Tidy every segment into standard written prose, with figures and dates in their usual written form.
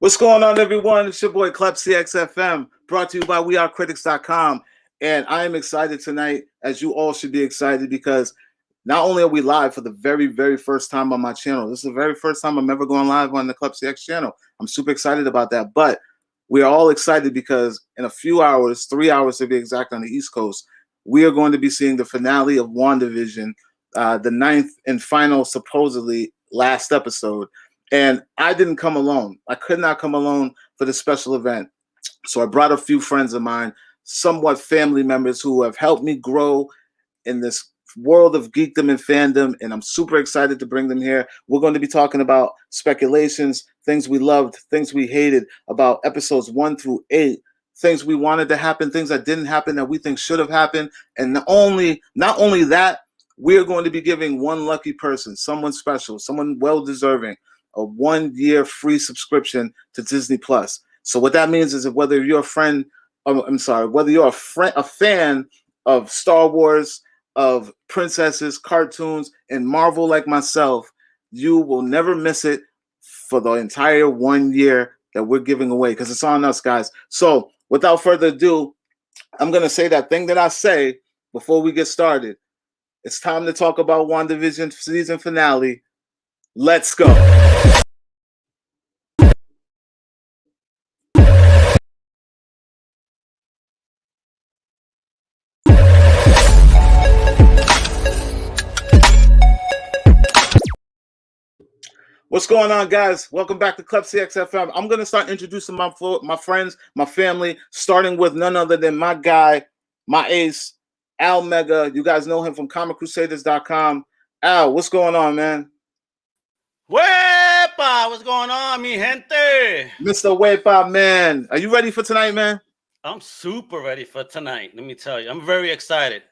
What's going on, everyone? It's your boy Klepcx FM, brought to you by wearecritics.com. And I am excited tonight, as you all should be excited, because not only are we live for the very, very first time on my channel, this is the very first time I'm ever going live on the Klepcx channel. I'm super excited about that. But we are all excited because in a few hours, 3 hours to be exact on the East Coast, we are going to be seeing the finale of Wandavision, the ninth and final, supposedly, last episode. And I didn't come alone. I could not come alone for this special event. So I brought a few friends of mine, somewhat family members who have helped me grow in this world of geekdom and fandom, and I'm super excited to bring them here. We're going to be talking about speculations, things we loved, things we hated, about episodes 1 through 8, things we wanted to happen, things that didn't happen that we think should have happened. And not only that, we're going to be giving one lucky person, someone special, someone well-deserving, a 1-year free subscription to Disney Plus. So what that means is that whether you're a fan of Star Wars, of princesses, cartoons, and Marvel like myself, you will never miss it for the entire 1 year that we're giving away, because it's on us, guys. So without further ado, I'm going to say that thing that I say before we get started. It's time to talk about WandaVision season finale. Let's go. What's going on, guys? Welcome back to Klepcx FM. I'm going to start introducing my friends, my family, starting with none other than my guy, my ace, Al Mega. You guys know him from ComicCrusaders.com. Al, what's going on, man? Wepa, what's going on, mi gente? Mr. Wepa, man. Are you ready for tonight, man? I'm super ready for tonight. Let me tell you, I'm very excited.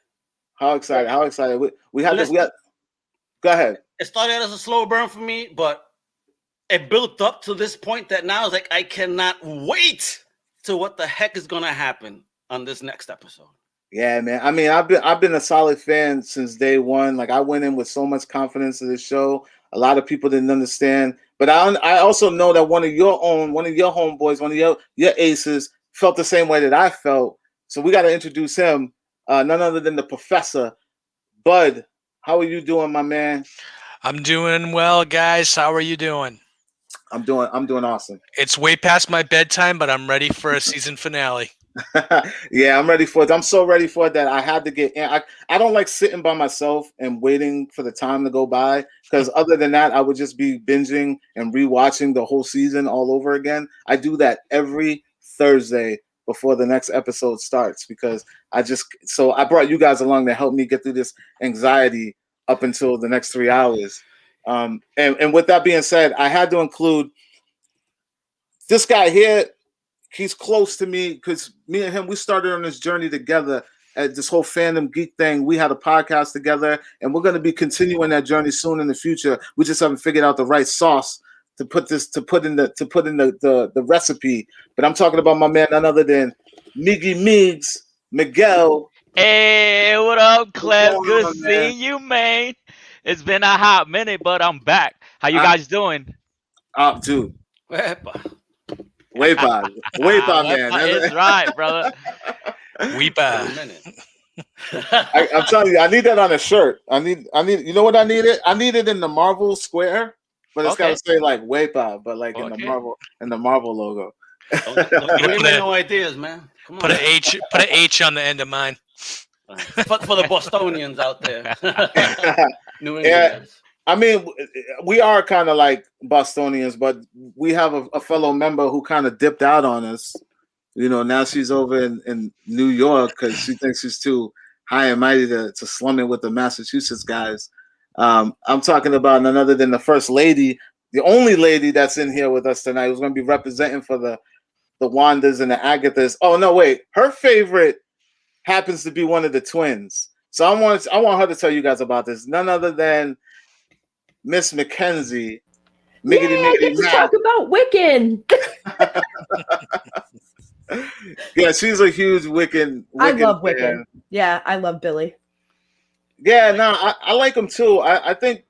How excited? How excited? We have. Go ahead. It started as a slow burn for me, but it built up to this point that now it's like I cannot wait to what the heck is gonna happen on this next episode. Yeah, man. I mean, I've been a solid fan since day one. Like, I went in with so much confidence to this show. A lot of people didn't understand, but I also know that one of your homeboys, one of your aces, felt the same way that I felt. So we got to introduce him, none other than the Professor. Bud, how are you doing, my man? I'm doing well, guys. How are you doing? I'm doing awesome. It's way past my bedtime, but I'm ready for a season finale. Yeah, I'm ready for it. I'm so ready for it that I had to get in. I don't like sitting by myself and waiting for the time to go by, because other than that, I would just be binging and rewatching the whole season all over again. I do that every Thursday before the next episode starts, because I brought you guys along to help me get through this anxiety up until the next 3 hours. And with that being said, I had to include this guy here. He's close to me because me and him, we started on this journey together at this whole fandom geek thing. We had a podcast together, and we're going to be continuing that journey soon in the future. We just haven't figured out the right sauce to put in the recipe. But I'm talking about my man, none other than Migs, Miguel. Hey, what up, Klep? Good seeing you, man. It's been a hot minute, but I'm back. How you guys doing? Dude. Wepa. Wepa, man. That's right, brother. Wepa. I'm telling you, I need that on a shirt. I need. You know what I need it? I need it in the Marvel square, but it's got to say like Wepa, but like in the Marvel logo. Don't give me no ideas, man. Come on. Put an H on the end of mine. For the Bostonians out there. New Englanders. Yeah. I mean, we are kind of like Bostonians, but we have a fellow member who kind of dipped out on us. You know, now she's over in New York because she thinks she's too high and mighty to slum it with the Massachusetts guys. I'm talking about none other than the first lady, the only lady that's in here with us tonight, who's going to be representing for the Wandas and the Agathas. Oh, no, wait. Her favorite happens to be one of the twins. So I want her to tell you guys about this. None other than Miss Mackenzie. I get to talk about Wiccan. Yeah, she's a huge Wiccan. I love Wiccan. Yeah, I love Billy. Yeah, no, I like him too. I think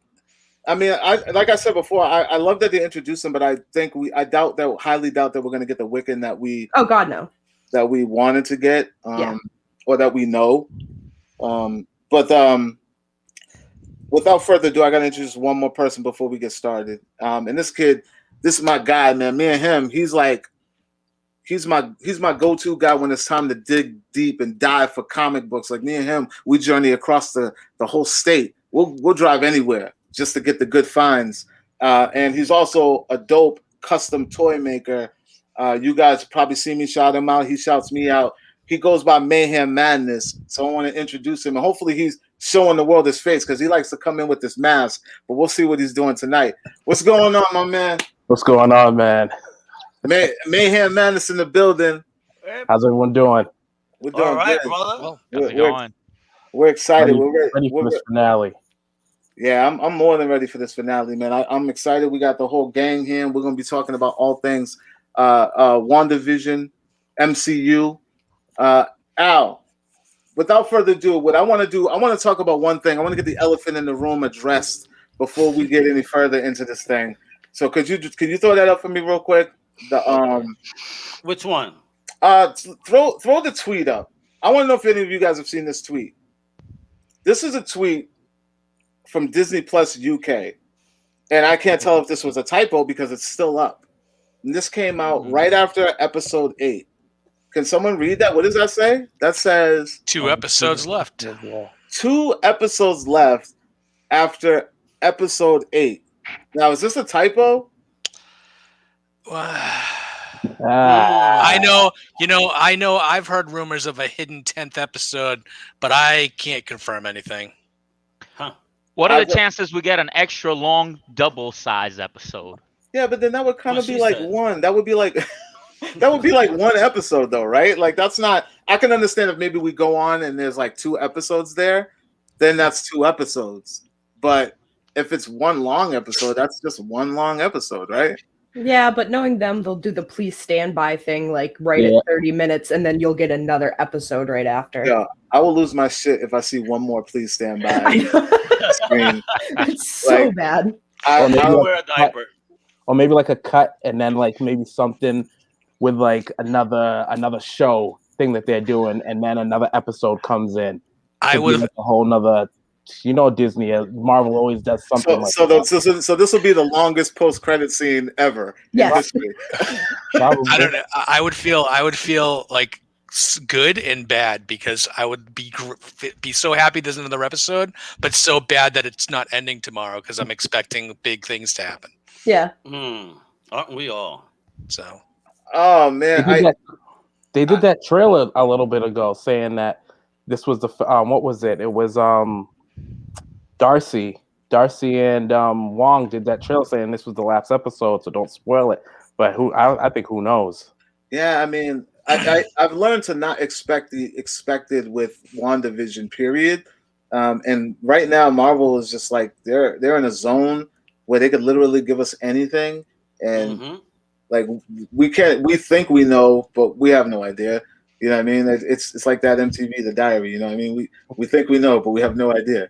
I mean, like I said before, I love that they introduced him, but I think highly doubt that we're going to get the Wiccan that we. Oh God, no. That we wanted to get, Yeah. or that we know. But without further ado, I got to introduce one more person before we get started. And this kid, this is my guy, man. Me and him, he's my go-to guy when it's time to dig deep and dive for comic books. Like me and him, we journey across the whole state. We'll drive anywhere just to get the good finds. And he's also a dope custom toy maker. You guys probably see me shout him out. He shouts me out. He goes by Mayhem Maddness. So I want to introduce him. And hopefully he's showing the world his face because he likes to come in with this mask. But we'll see what he's doing tonight. What's going on, my man? What's going on, man? Mayhem Maddness in the building. How's everyone doing? We're doing all right, good. brother. We're excited. We're ready for this finale. Yeah, I'm more than ready for this finale, man. I'm excited. We got the whole gang here. We're going to be talking about all things WandaVision, MCU. Al, without further ado, what I want to do, I want to talk about one thing. I want to get the elephant in the room addressed before we get any further into this thing. So could you throw that up for me real quick? Which one? Throw the tweet up. I want to know if any of you guys have seen this tweet. This is a tweet from Disney Plus UK, and I can't tell if this was a typo because it's still up. And this came out right after episode 8. Can someone read that? What does that say? That says 2 episodes left. 2 episodes left after episode 8. Now, is this a typo? I know. I've heard rumors of a hidden 10th episode, but I can't confirm anything. Huh? What are the chances we get an extra long double size episode? Yeah, but then that would kind of be like one. That would be like that would be like one episode though, right? Like that's not. I can understand if maybe we go on and there's like 2 episodes there, then that's 2 episodes. But if it's one long episode, that's just one long episode, right? Yeah, but knowing them, they'll do the please stand by thing like at 30 minutes, and then you'll get another episode right after. Yeah, I will lose my shit if I see one more please stand by screen. It's so bad. I'll wear a diaper. Or maybe like a cut, and then like maybe something with like another show thing that they're doing, and then another episode comes in. I would like a whole nother. Disney, Marvel always does something that. So this will be the longest post-credit scene ever in history. I don't know. I would feel like good and bad because I would be so happy there's another episode, but so bad that it's not ending tomorrow because I'm expecting big things to happen. Yeah. Aren't we all? So. Oh man, they did that trailer a little bit ago saying that this was the what was it? It was Darcy and Wong did that trailer saying this was the last episode, so don't spoil it. But I think who knows? Yeah, I mean, I've learned to not expect the expected with WandaVision, period. And right now, Marvel is just like they're in a zone where they could literally give us anything, and like we think we know, but we have no idea. You know what I mean? It's like that MTV The Diary. You know what I mean? We think we know, but we have no idea.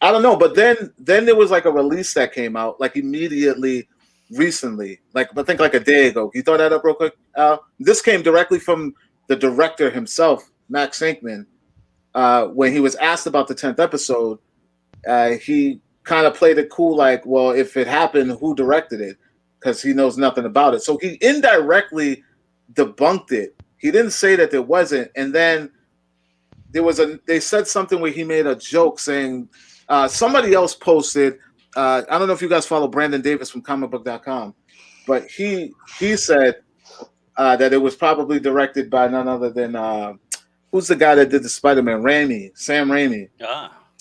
I don't know, but then there was like a release that came out like immediately recently, like I think like a day ago. Can you throw that up real quick, Al? This came directly from the director himself, Max Sinkman. When he was asked about the 10th episode, he kind of played it cool, like, well, if it happened, who directed it? Because he knows nothing about it. So he indirectly debunked it. He didn't say that there wasn't, and then they said something where he made a joke saying. Somebody else posted, I don't know if you guys follow Brandon Davis from comicbook.com, but he said that it was probably directed by none other than who's the guy that did the Spider-Man, Sam Raimi,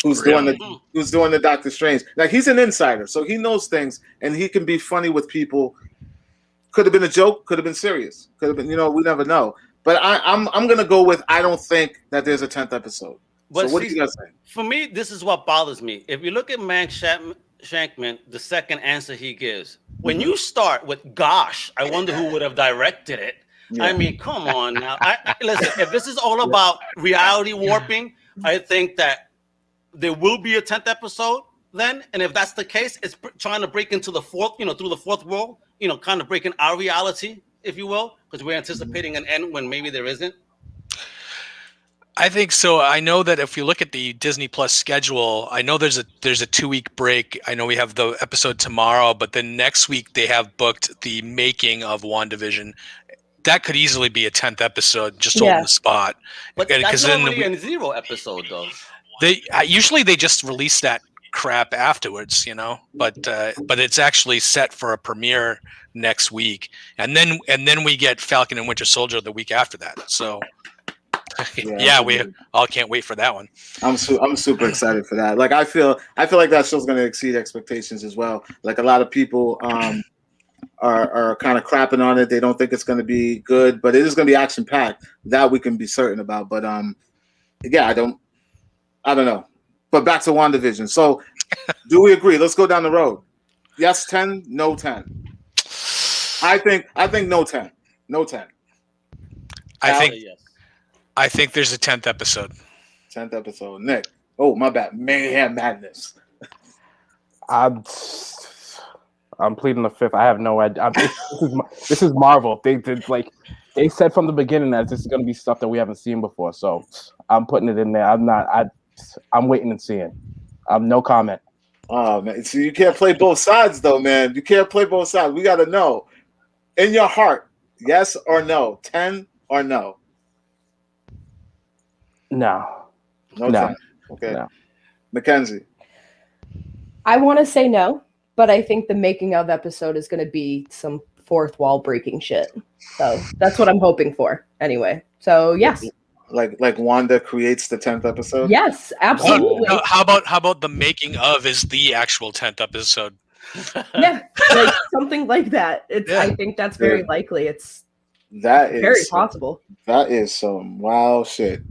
who's doing the Doctor Strange. Like he's an insider, so he knows things and he can be funny with people. Could have been a joke, could have been serious, could have been, we never know. But I'm gonna go with I don't think that there's a 10th episode. But so what do you guys think? For me, this is what bothers me. If you look at Max Shankman, the second answer he gives, when you start with "Gosh, I wonder who would have directed it." Yeah. I mean, come on now. Listen, if this is all about reality warping, I think that there will be a 10th episode. then? And if that's the case, it's trying to break into the fourth, through the fourth wall, kind of breaking our reality, if you will, because we're anticipating an end when maybe there isn't. I think so. I know that if you look at the Disney Plus schedule, I know there's a 2-week break. I know we have the episode tomorrow, but then next week they have booked the making of WandaVision. That could easily be a 10th episode, just holding the spot. But that's normally a 0 episode, though. They usually they just release that crap afterwards, but it's actually set for a premiere next week, and then we get Falcon and Winter Soldier the week after that. So. Yeah, we all can't wait for that one. I'm super excited for that. Like I feel like that show's going to exceed expectations as well. Like a lot of people are kind of crapping on it. They don't think it's going to be good, but it is going to be action packed. That we can be certain about. But yeah, I don't know. But back to WandaVision. So, do we agree? Let's go down the road. Yes, 10. No 10. I think no 10. No 10. I think there's a 10th episode. 10th episode. Nick. Oh, my bad. Mayhem Maddness. I'm pleading the fifth. I have no idea. This is Marvel. They said from the beginning that this is going to be stuff that we haven't seen before. So I'm putting it in there. I'm waiting and seeing. No comment. Oh man, so you can't play both sides though, man. You can't play both sides. We got to know in your heart, yes or no, 10 or no. No. No 10. Okay. No. Mackenzie. I want to say no, but I think the making of episode is going to be some fourth wall breaking shit. So that's what I'm hoping for anyway. So yes. Like Wanda creates the 10th episode? Yes, absolutely. No, how about the making of is the actual 10th episode? Yeah, like something like that. I think that's very likely. It's very possible. That is some wild shit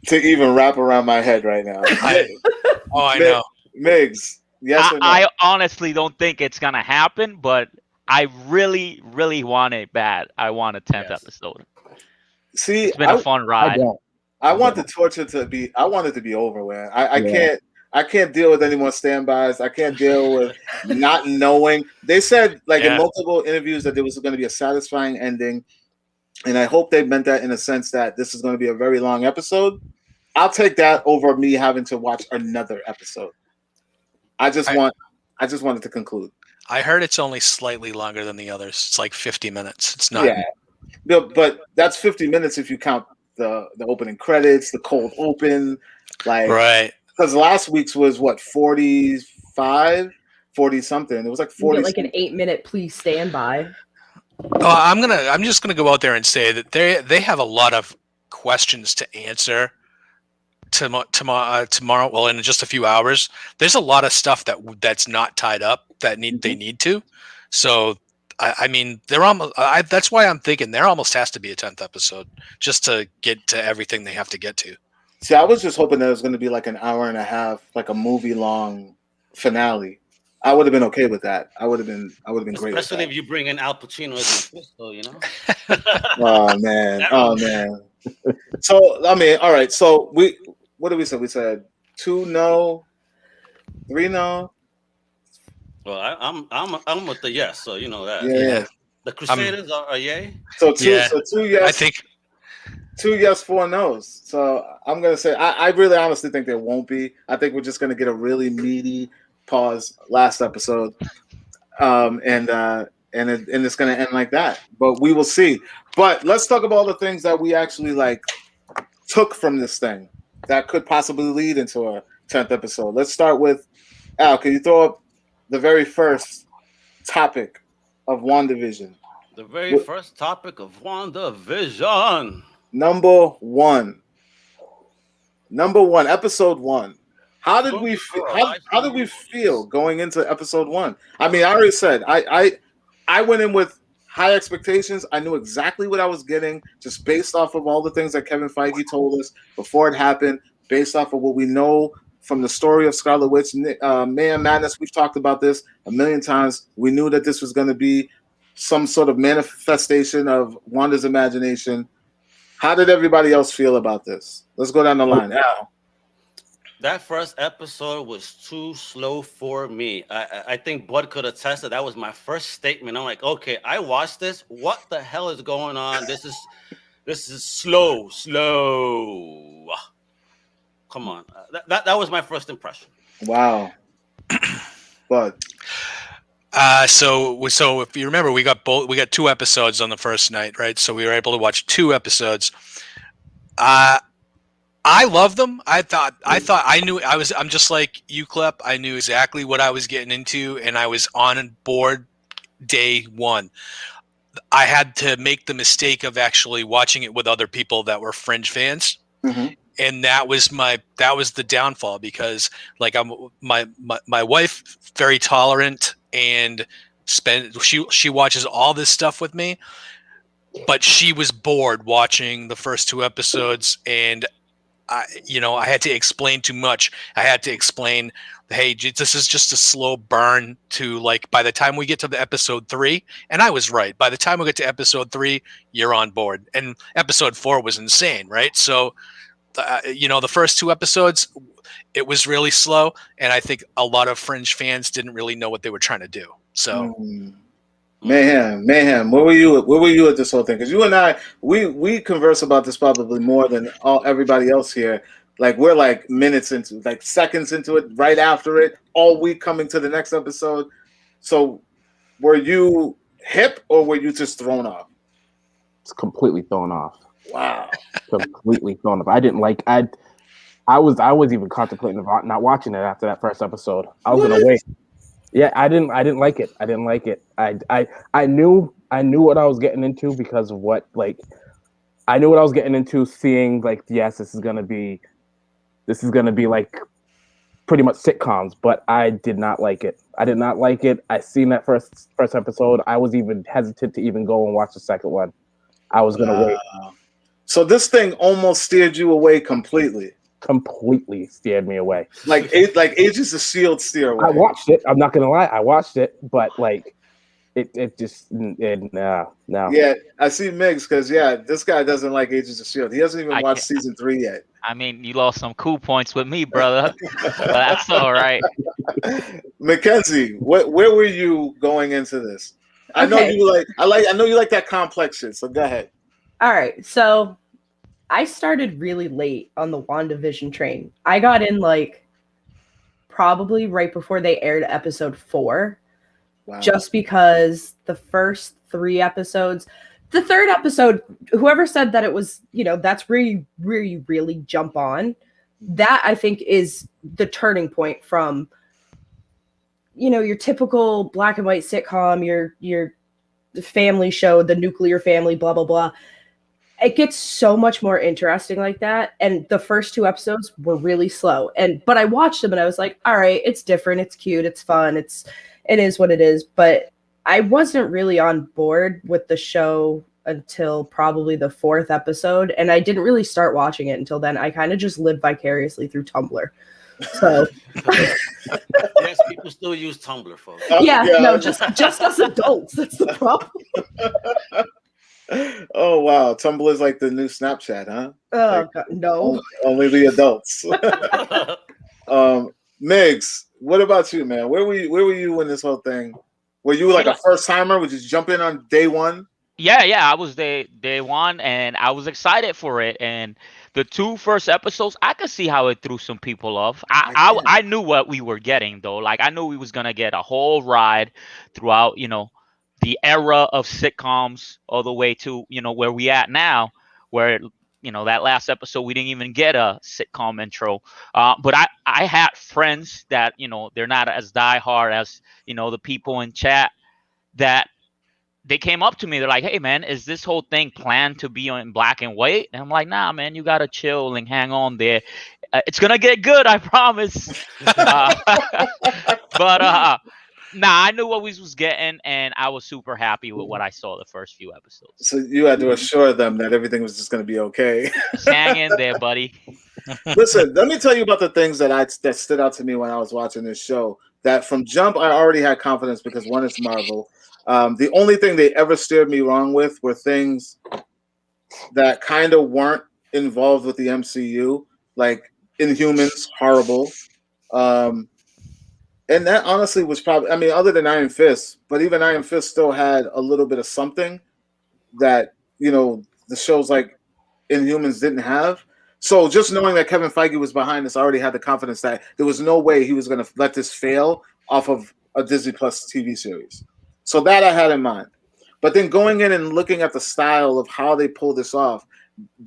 to even wrap around my head right now. I know. Migs, yes or no? I honestly don't think it's gonna happen, but I really, really want it bad. I want a 10th episode. See, it's been a fun ride. I want the torture to be. I want it to be over, man. I can't deal with any more standbys. I can't deal with not knowing. They said in multiple interviews that there was going to be a satisfying ending, and I hope they meant that in a sense that this is going to be a very long episode. I'll take that over me having to watch another episode. I just want it to conclude. I heard it's only slightly longer than the others. It's like 50 minutes. It's not. Yeah. But that's 50 minutes if you count the opening credits, the cold open, right. Because last week's was what 45, 40 something. It was like 40. Like an 8-minute please stand by. I'm just gonna go out there and say that they have a lot of questions to answer tomorrow. Well, in just a few hours, there's a lot of stuff that's not tied up that they need to. So. I mean, they're almost. That's why I'm thinking there almost has to be a 10th episode just to get to everything they have to get to. See, I was just hoping that it was going to be like an hour and a half, like a movie-long finale. I would have been okay with that. I would have been great. Especially if you bring in Al Pacino as Mephisto, Oh man. So I mean, all right. So what did we say? We said 2 no, 3 no. Well, I'm with the yes, so you know that. Yeah. The Crusaders are yay. So two yes. I think 2 yes, 4 no's. So I'm gonna say I really honestly think there won't be. I think we're just gonna get a really meaty pause last episode, and it's gonna end like that. But we will see. But let's talk about all the things that we actually took from this thing that could possibly lead into a 10th episode. Let's start with Al. Can you throw up the very first topic of WandaVision? The very first topic of WandaVision. Number one, episode 1. How did we feel going into episode 1? I mean, I already said I went in with high expectations. I knew exactly what I was getting just based off of all the things that Kevin Feige told us before it happened, based off of what we know from the story of Scarlet Witch, Mayhem Maddness. We've talked about this a million times. We knew that this was going to be some sort of manifestation of Wanda's imagination. How did everybody else feel about this? Let's go down the line. Al. That first episode was too slow for me. I think Bud could attest that was my first statement. I'm like, okay, I watched this. What the hell is going on? This is slow. Come on, that was my first impression. Wow. But so if you remember, we got 2 episodes on the first night, right? So we were able to watch 2 episodes. I love them. I'm just like you, Klep. I knew exactly what I was getting into, and I was on board day one. I had to make the mistake of actually watching it with other people that were Fringe fans. Mhm. And that was the downfall, because like my wife, very tolerant, and she watches all this stuff with me, but she was bored watching the first 2 episodes, and I had to explain too much. I had to explain, hey, this is just a slow burn to, like, by the time we get to the episode 3, and I was right. By the time we get to episode 3, you're on board. And episode 4 was insane, right? So, the first 2 episodes, it was really slow, and I think a lot of Fringe fans didn't really know what they were trying to do. So. Mayhem. Where were you at this whole thing? Because you and I, we converse about this probably more than everybody else here. Like, we're like minutes into, like seconds into it, right after it, all week coming to the next episode. So, were you hip or were you just thrown off? It's completely thrown off. Wow. Completely thrown off. I didn't like. I was even contemplating about not watching it after that first episode. I was gonna wait. Yeah, I didn't like it. I didn't like it. I knew what I was getting into because of what, like, I knew what I was getting into, seeing, like, yes, this is gonna be like pretty much sitcoms, but I did not like it. I did not like it. I seen that first episode. I was even hesitant to even go and watch the second one. I was gonna wait. So this thing almost steered you away completely. Completely steered me away. Like Agents of S.H.I.E.L.D. steer away. I watched it. I'm not gonna lie. I watched it, but like, it just no. Yeah, I see Migs because this guy doesn't like Agents of S.H.I.E.L.D. He hasn't even watched season 3 yet. I mean, you lost some cool points with me, brother. But that's all right. Mackenzie, where were you going into this? I know you like that complex shit. So go ahead. All right, so I started really late on the WandaVision train. I got in like probably right before they aired episode 4. Wow. Just because the first 3 episodes, the third episode, whoever said that it was, that's where you really jump on. That, I think, is the turning point from, your typical black and white sitcom, your family show, the nuclear family, blah, blah, blah. It gets so much more interesting like that. And the first 2 episodes were really slow. But I watched them and I was like, all right, it's different. It's cute. It's fun. It is what it is. But I wasn't really on board with the show until probably the 4th episode. And I didn't really start watching it until then. I kind of just lived vicariously through Tumblr. So yes, people still use Tumblr, folks. No, just us adults. That's the problem. Oh wow, Tumblr is like the new Snapchat, huh? Oh God, no. Only the adults. Migs, what about you, man? Where were you when this whole thing? Were you like a first timer? Would you jump in on day one? Yeah, I was day one, and I was excited for it. And the 2 first episodes, I could see how it threw some people off. I knew what we were getting, though. Like, I knew we was gonna get a whole ride throughout, the era of sitcoms, all the way to where we at now, where that last episode we didn't even get a sitcom intro. But I had friends that they're not as diehard as the people in chat, that they came up to me. They're like, hey man, is this whole thing planned to be in black and white? And I'm like, nah man, you gotta chill and hang on there. It's gonna get good, I promise. But I knew what we was getting, and I was super happy with what I saw the first few episodes. So you had to assure them that everything was just going to be okay. Just hang in there, buddy. Listen, let me tell you about the things that stood out to me when I was watching this show. That from jump, I already had confidence because, one, it's Marvel. The only thing they ever steered me wrong with were things that kind of weren't involved with the MCU. Like, Inhumans, horrible. And that honestly was probably, I mean, other than Iron Fist, but even Iron Fist still had a little bit of something that, you know, the shows like Inhumans didn't have. So just knowing that Kevin Feige was behind this, I already had the confidence that there was no way he was going to let this fail off of a Disney Plus TV series. So that I had in mind. But then going in and looking at the style of how they pulled this off,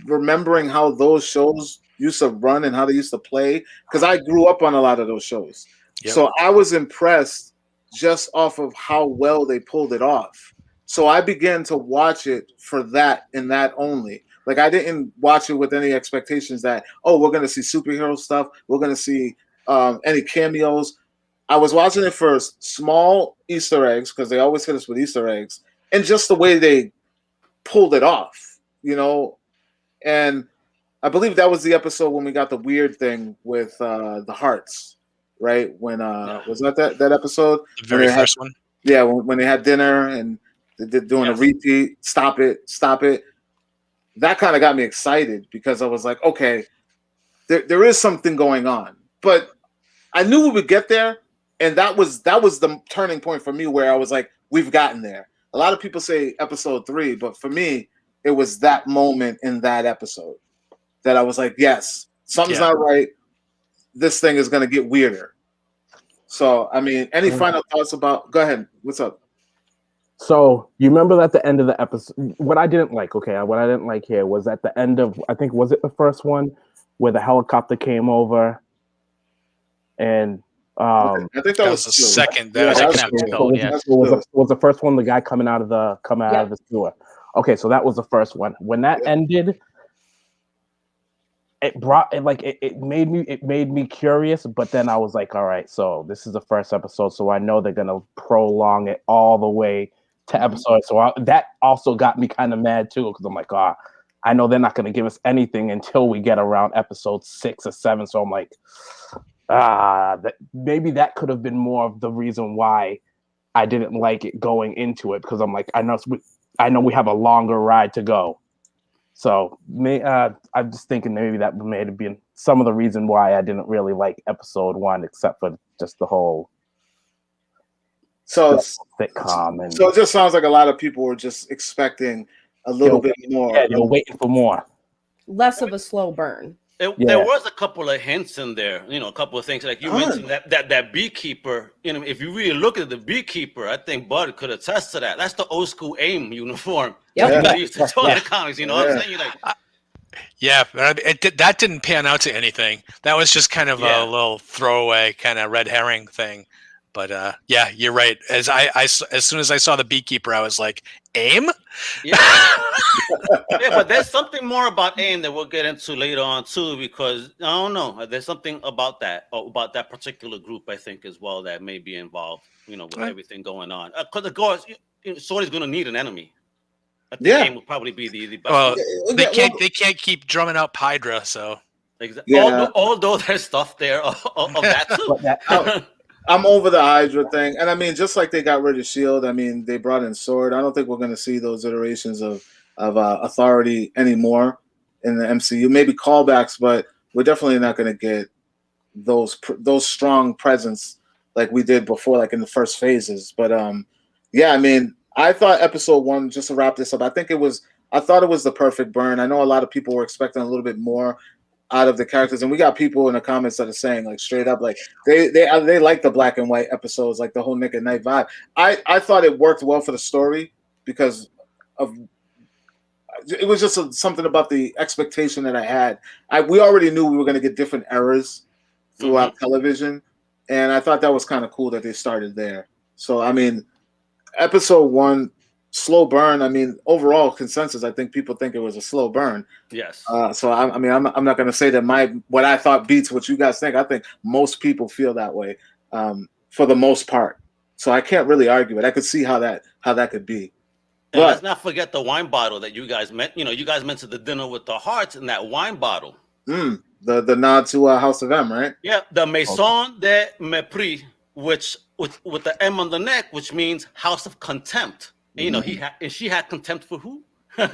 remembering how those shows used to run and how they used to play, because I grew up on a lot of those shows. Yep. So I was impressed just off of how well they pulled it off. So I began to watch it for that and that only. Like I didn't watch it with any expectations that, oh, we're going to see superhero stuff. We're going to see any cameos. I was watching it for small Easter eggs because they always hit us with Easter eggs and just the way they pulled it off, you know. And I believe that was the episode when we got the weird thing with the hearts. Right when was that episode? The very first one. Yeah, when they had dinner and they're doing a repeat. Stop it! That kind of got me excited because I was like, okay, there is something going on. But I knew we would get there, and that was the turning point for me where I was like, we've gotten there. A lot of people say episode 3, but for me, it was that moment in that episode that I was like, yes, something's not right. This thing is going to get weirder. So, I mean, any final thoughts about? Go ahead. What's up? So, you remember at the end of the episode, what I didn't like here was at the end of, I think, was it the first one where the helicopter came over and I think that was the second. That was episode. Was the first one the guy coming out of the sewer? Okay, so that was the first one. When that ended, it made me curious, but then I was like, all right, so this is the first episode, so I know they're gonna prolong it all the way to episode. So that also got me kind of mad too, because I'm like, I know they're not gonna give us anything until we get around episode 6 or 7. So I'm like, maybe that could have been more of the reason why I didn't like it going into it, because I'm like, I know we have a longer ride to go. So I'm just thinking maybe that may have been some of the reason why I didn't really like episode 1, except for just the whole sitcom. And so it just sounds like a lot of people were just expecting a little bit more. Yeah, they were waiting for more. Less of a slow burn. There was a couple of hints in there, you know, a couple of things like you mentioned that beekeeper. You know, if you really look at the beekeeper, I think Bud could attest to that. That's the old school AIM uniform. Yep. That used to toy in the comics. You know what I'm saying? You're like, that didn't pan out to anything. That was just kind of a little throwaway kind of red herring thing. But yeah, you're right. As soon as I saw the beekeeper, I was like, AIM? Yeah. Yeah, but there's something more about AIM that we'll get into later on too, because I don't know. There's something about that particular group, I think, as well, that may be involved, you know, with everything going on. Because of course, Sword going to need an enemy. I think AIM will probably be the best. Well, they can't keep drumming out Hydra, so exactly. Yeah. Although there's stuff there of that too. I'm over the Hydra thing. And I mean, just like they got rid of S.H.I.E.L.D., I mean, they brought in Sword. I don't think we're going to see those iterations of Authority anymore in the MCU. Maybe callbacks, but we're definitely not going to get those strong presence like we did before, like in the first phases. But yeah, I mean, I thought episode 1, just to wrap this up, I thought it was the perfect burn. I know a lot of people were expecting a little bit more out of the characters, and we got people in the comments that are saying, like, straight up, like they like the black and white episodes, like the whole Nick at Night vibe. I thought it worked well for the story because of it was just something about the expectation that I had. We already knew we were going to get different eras throughout television, and I thought that was kind of cool that they started there. So I mean, episode 1, slow burn. I mean, overall consensus, I think people think it was a slow burn. Yes. So I mean, I'm not going to say that what I thought beats what you guys think. I think most people feel that way for the most part. So I can't really argue it. I could see how that could be. And let's not forget the wine bottle that you guys met. You know, you guys mentioned the dinner with the hearts and that wine bottle. The nod to House of M, right? Yeah, the Maison de Mépris, which with the M on the neck, which means House of Contempt. And, you know, she had contempt for who? They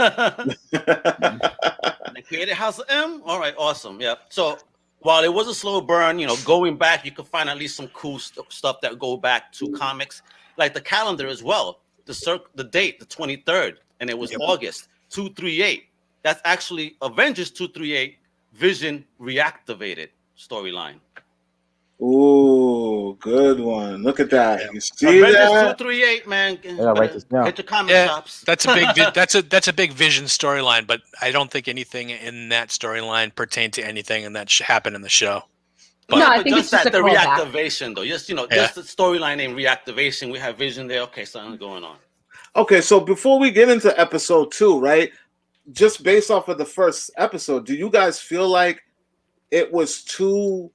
created House of M. All right, awesome. Yeah. So while it was a slow burn, going back, you could find at least some cool stuff that go back to comics, like the calendar as well. The date, the 23rd, and it was August 238. That's actually Avengers 238 Vision reactivated storyline. Ooh, good one. Look at that. You see Avengers that? 238, man. write this down. Hit your comic Yeah, shops. that's a big that's a big Vision storyline, but I don't think anything in that storyline pertained to anything and that happened in the show. But, No, I think it's just the a callback. reactivation, though. Just just the storyline in reactivation. We have Vision there. Okay, something's going on. Okay, so before we get into episode 2, right? Just based off of the first episode, do you guys feel like it was too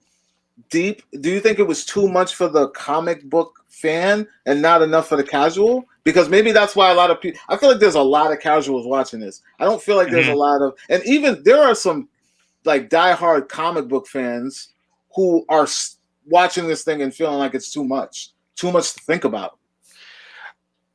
deep? Do you think it was too much for the comic book fan and not enough for the casual? Because maybe that's why a lot of people, I feel like there's a lot of casuals watching this. I don't feel like there's a lot of, and even there are some like diehard comic book fans who are watching this thing and feeling like it's too much to think about.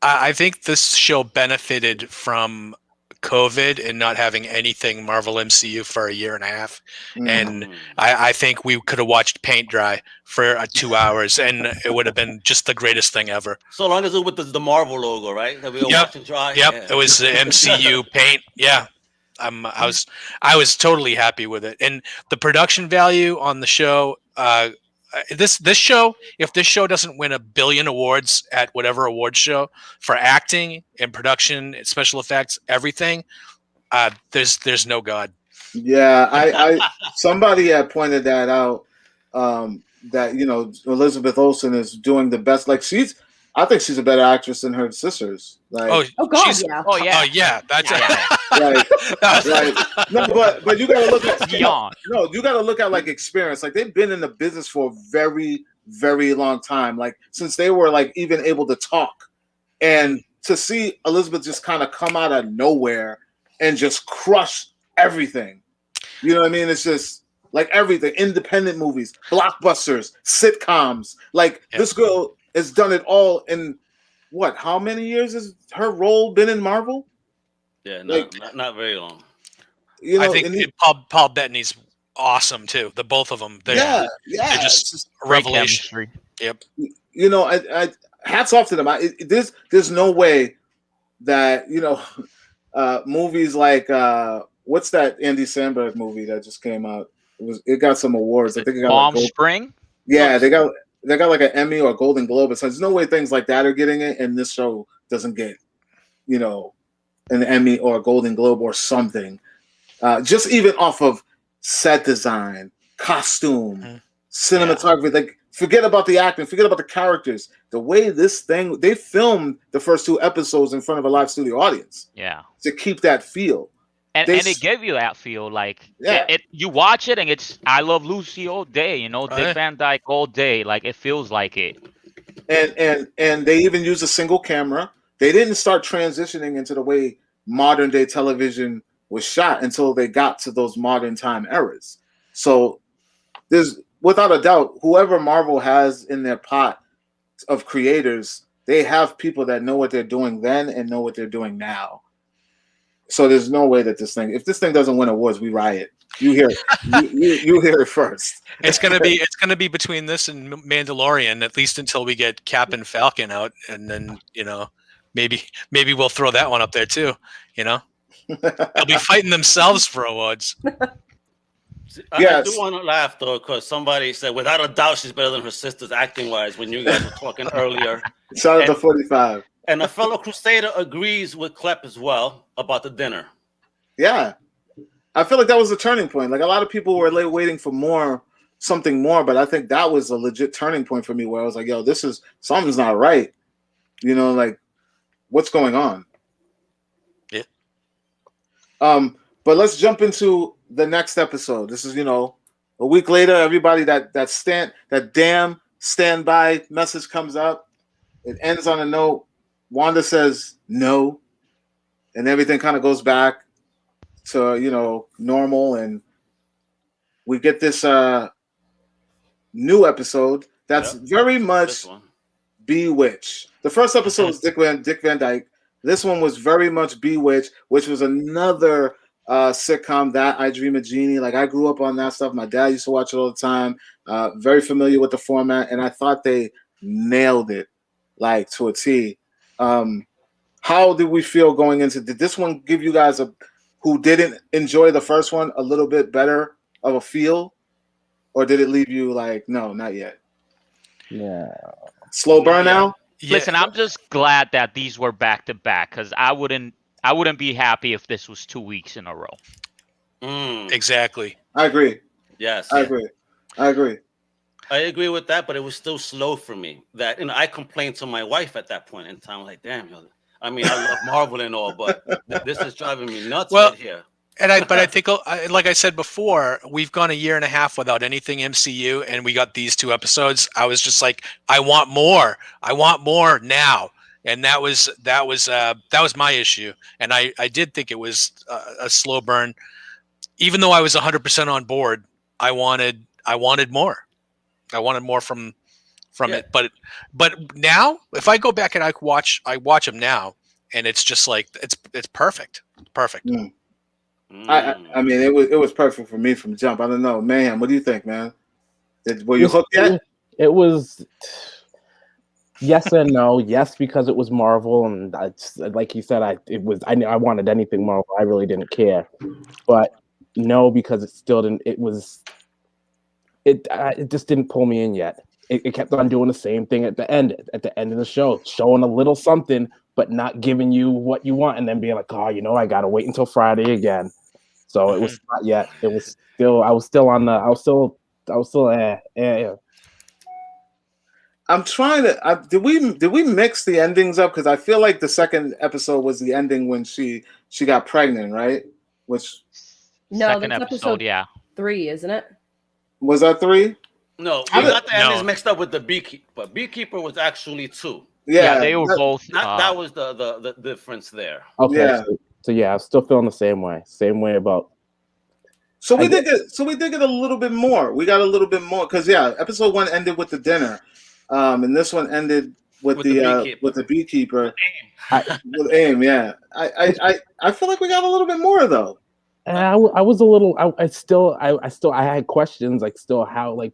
I think this show benefited from COVID and not having anything Marvel MCU for a year and a half. And I think we could have watched paint dry for 2 hours and it would have been just the greatest thing ever. So long as it was the Marvel logo, right? That we were watching dry. Yep, it was the MCU paint. Yeah. I was totally happy with it. And the production value on the show, this show, if this show doesn't win 1 billion awards at whatever award show for acting and production and special effects, everything, there's no God. Yeah, I somebody had pointed that out, that Elizabeth Olsen is doing the best. Like I think she's a better actress than her sisters. Like, oh God, yeah. Oh yeah. Oh yeah, that's right. No, but you gotta look at beyond. No, you gotta look at like experience. Like they've been in the business for a very, very long time. Like since they were like even able to talk, and to see Elizabeth just kind of come out of nowhere and just crush everything. You know what I mean? It's just like everything. Independent movies, blockbusters, sitcoms. Like this girl has done it all in what? How many years has her role been in Marvel? Yeah, not very long. I think Paul Bettany's awesome too. The both of them. They're just a revelation. Yep. I hats off to them. There's no way that movies like what's that Andy Samberg movie that just came out? It got some awards. I think it got Palm Spring. Yeah, they got like an Emmy or a Golden Globe. So there's no way things like that are getting it, and this show doesn't get, an Emmy or a Golden Globe or something. Just even off of set design, costume, cinematography. Like, forget about the acting, forget about the characters. The way they filmed the first 2 episodes in front of a live studio audience. Yeah, to keep that feel. And it gave you that feel, like you watch it and it's I Love Lucy all day, Dick Van Dyke all day, like it feels like it. And they even use a single camera. They didn't start transitioning into the way modern day television was shot until they got to those modern time eras. So there's without a doubt, whoever Marvel has in their pot of creators, they have people that know what they're doing then and know what they're doing now. So there's no way that if this thing doesn't win awards, we riot. You hear it. You hear it first. It's gonna be between this and Mandalorian, at least until we get Cap and Falcon out, and then maybe we'll throw that one up there too. They'll be fighting themselves for awards. I do want to laugh though, because somebody said without a doubt she's better than her sisters acting wise when you guys were talking earlier. Shout out to 45. And a fellow Crusader agrees with Klep as well about the dinner. Yeah. I feel like that was a turning point. Like a lot of people were waiting for something more, but I think that was a legit turning point for me where I was like, yo, something's not right. Like what's going on? Yeah. But let's jump into the next episode. This is, a week later, everybody that damn standby message comes up. It ends on a note. Wanda says no, and everything kind of goes back to, normal. And we get this new episode that's very much Bewitched. The first episode was Dick Van Dyke. This one was very much Bewitched, which was another sitcom that I Dream of Jeannie. Like I grew up on that stuff. My dad used to watch it all the time. Very familiar with the format, and I thought they nailed it like to a T. How did we feel going into? Did this one give you guys who didn't enjoy the first one a little bit better of a feel, or did it leave you like no, not yet? Yeah. Slow burn now. Yeah. Listen, I'm just glad that these were back to back because I wouldn't be happy if this was 2 weeks in a row. Exactly. I agree. Yes. I agree. I agree with that, but it was still slow for me. That I complained to my wife at that point in time, like, damn, I mean, I love Marvel and all, but this is driving me nuts right here. But I think, like I said before, we've gone a year and a half without anything MCU, and we got these 2 episodes. I was just like, I want more. I want more now, and that was my issue. And I did think it was a slow burn, even though I was 100% on board. I wanted more. I wanted more from it. But now, if I go back and I watch them now, and it's just like it's perfect. Perfect. I mean, it was perfect for me from jump. I don't know, Mayhem. What do you think, man? Were you hooked yet? It was yes and no. Yes, because it was Marvel, and like you said, I wanted anything Marvel. I really didn't care, but no, because it still didn't. It just didn't pull me in yet. It kept on doing the same thing at the end of the show, showing a little something, but not giving you what you want, and then being like, oh, I gotta wait until Friday again. So it was not yet. It was still. I was still. I'm trying to. Did we mix the endings up? Because I feel like the second episode was the ending when she got pregnant, right? Which Second that's episode 3, isn't it? Was that 3? No, we got the endings mixed up with the Beekeeper. But Beekeeper was actually 2. Yeah, they were both. That was the difference there. Okay. Yeah. So I'm still feeling the same way. Same way about. So we did get a little bit more. We got a little bit more because episode 1 ended with the dinner, and this one ended with the beekeeper. With AIM, yeah. I feel like we got a little bit more though. I was a little. I had questions like still how like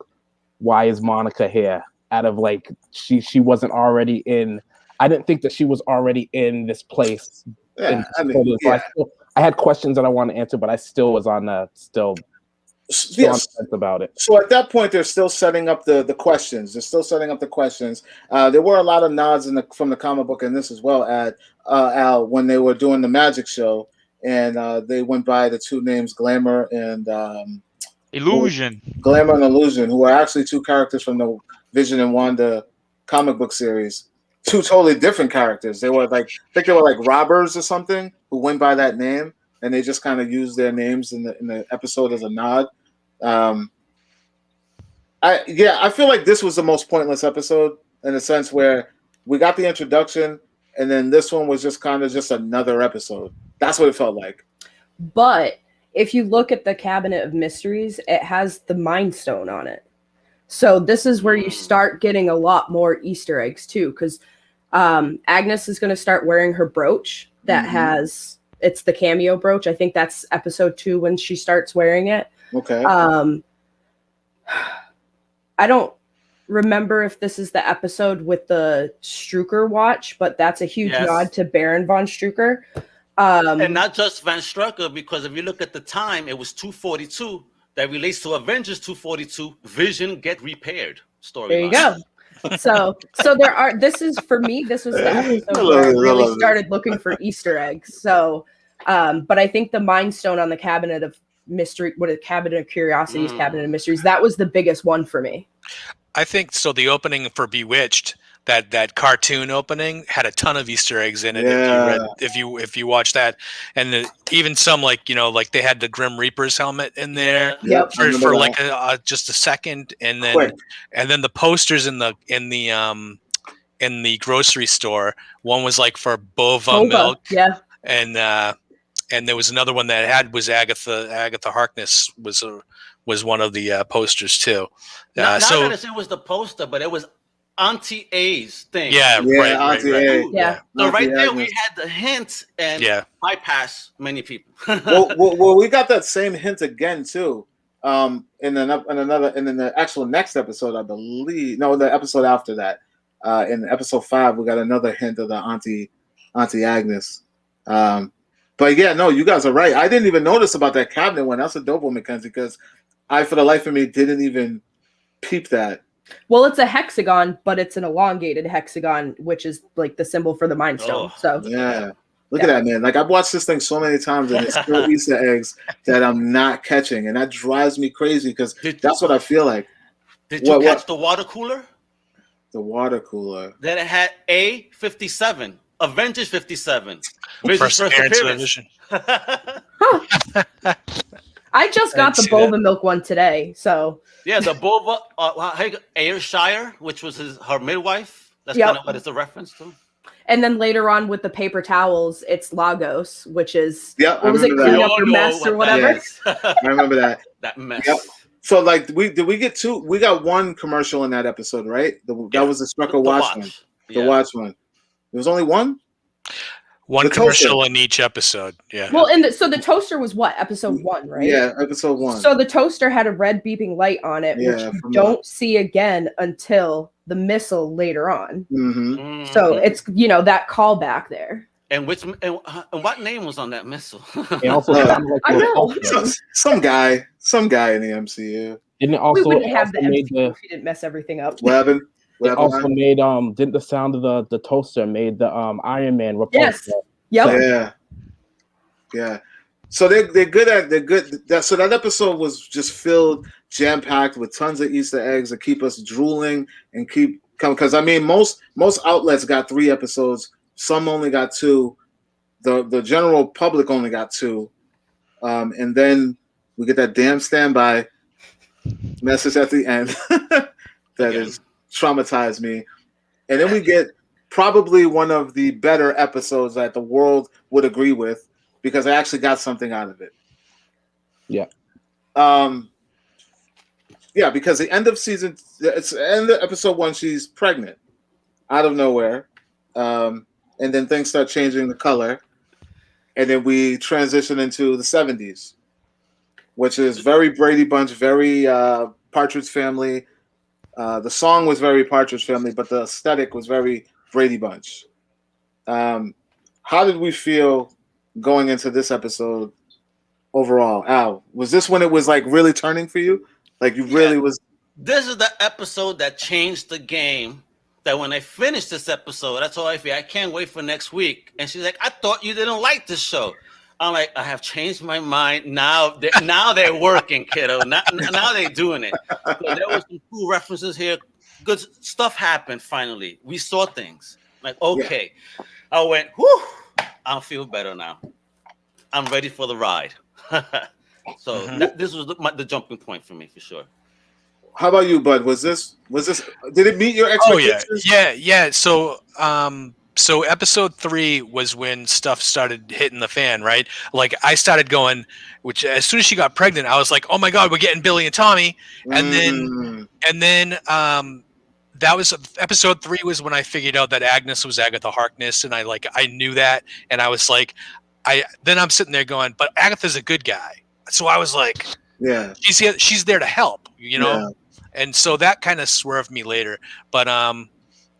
why is Monica here? Out of like she wasn't already in. I didn't think that she was already in this place. Yeah, I had questions that I wanted to answer, but I still was on on the fence about it. So at that point, they're still setting up the questions. They're still setting up the questions. There were a lot of nods from the comic book in this as well, Al, when they were doing the magic show, and they went by the 2 names, Glamour and Illusion. Glamour and Illusion, who are actually 2 characters from the Vision and Wanda comic book series. 2 totally different characters. They were like, I think they were like robbers or something who went by that name, and they just kind of used their names in the episode as a nod. I feel like this was the most pointless episode in a sense where we got the introduction, and then this one was just kind of just another episode. That's what it felt like. But if you look at the Cabinet of Mysteries, it has the Mind Stone on it. So this is where you start getting a lot more Easter eggs too, because Agnes is going to start wearing her brooch that it's the cameo brooch. I think that's episode 2 when she starts wearing it. Okay. I don't remember if this is the episode with the Strucker watch, but that's a huge nod to Baron von Strucker. And not just Van Strucker, because if you look at the time, it was 242. That relates to Avengers 242. Vision get repaired. Story. There you go. So there are. This is for me. This was the episode where I really started looking for Easter eggs. So, but I think the Mind Stone on the Cabinet of Mystery, Cabinet of Curiosities, Cabinet of Mysteries, that was the biggest one for me. I think so. The opening for Bewitched, that cartoon opening, had a ton of Easter eggs in it. Yeah. If you watch that, and even some like they had the Grim Reaper's helmet in there for like just a second, and then the posters in the grocery store. One was like for Bova milk, and there was another one that was Agatha Harkness was one of the posters too. Not that it was the poster, but it was Auntie A's thing. Yeah, Yeah, right. Auntie A. Yeah. So Auntie right there, Agnes. we had the hint and bypass many people. well, we got that same hint again too. In the actual next episode, I believe. No, the episode after that. In episode 5, we got another hint of the Auntie Agnes. But yeah, no, you guys are right. I didn't even notice about that cabinet one. That's a dope one, Mackenzie, because I, for the life of me, didn't even peep that. Well, it's a hexagon, but it's an elongated hexagon, which is like the symbol for the Mind Stone. So Yeah. Look at that, man. Like, I've watched this thing so many times, and it's still Easter eggs that I'm not catching, and that drives me crazy because that's what I feel like. Did you catch the water cooler? The water cooler. That it had A57, Avengers 57. First appearance. I just got the Bova Milk one today, so yeah, the Bova Ayrshire, which was her midwife. That's kind of what it's a reference to. And then later on with the paper towels, it's Lagos, which is what was it, clean up your mess or whatever? Yes. I remember that. That mess. Yep. So like, did we get two? We got one commercial in that episode, right? That was the Strucker watch one. The watch one. There was only one. One commercial in each episode. Yeah. Well, so the toaster was what, episode 1, right? Yeah, episode 1. So the toaster had a red beeping light on it, which you don't see again until the missile later on. Mm-hmm. So it's that callback there. And what name was on that missile? It also I know. Some guy in the MCU. Didn't it also, we wouldn't have the made MCU if he didn't mess everything up. What happened? It also made didn't the sound of the toaster made the Iron Man repulse? Yes. Yeah. So they're good. So that episode was just filled, jam packed with tons of Easter eggs that keep us drooling and keep coming. Because I mean, most outlets got 3 episodes. Some only got 2. The general public only got 2. And then we get that damn standby message at the end that is traumatized me. And then we get probably one of the better episodes that the world would agree with because I actually got something out of it. Yeah. Yeah, because the end of episode 1, she's pregnant out of nowhere. And then things start changing the color. And then we transition into the 70s, which is very Brady Bunch, very Partridge Family. The song was very Partridge Family, but the aesthetic was very Brady Bunch. How did we feel going into this episode overall? Al, was this when it was like really turning for you? Like you really was. This is the episode that changed the game. That when I finished this episode, I told Ivy, I can't wait for next week. And she's like, I thought you didn't like this show. I'm like, I have changed my mind. Now they're working, kiddo. Now they're doing it. So there was some cool references here. Good stuff happened finally. We saw things. Like, okay. Yeah. I went, whew, I feel better now. I'm ready for the ride. So this was the jumping point for me, for sure. How about you, Bud? Was this? Did it meet your expectations? Oh yeah. So episode 3 was when stuff started hitting the fan, right? Like I started going, which as soon as she got pregnant, I was like, oh my god, we're getting Billy and Tommy, and then that was episode 3 was when I figured out that Agnes was Agatha Harkness, and I knew that, and I was like, I'm sitting there going, but Agatha's a good guy, so I was like, yeah, she's there to help, you know. Yeah. And so that kind of swerved me later, but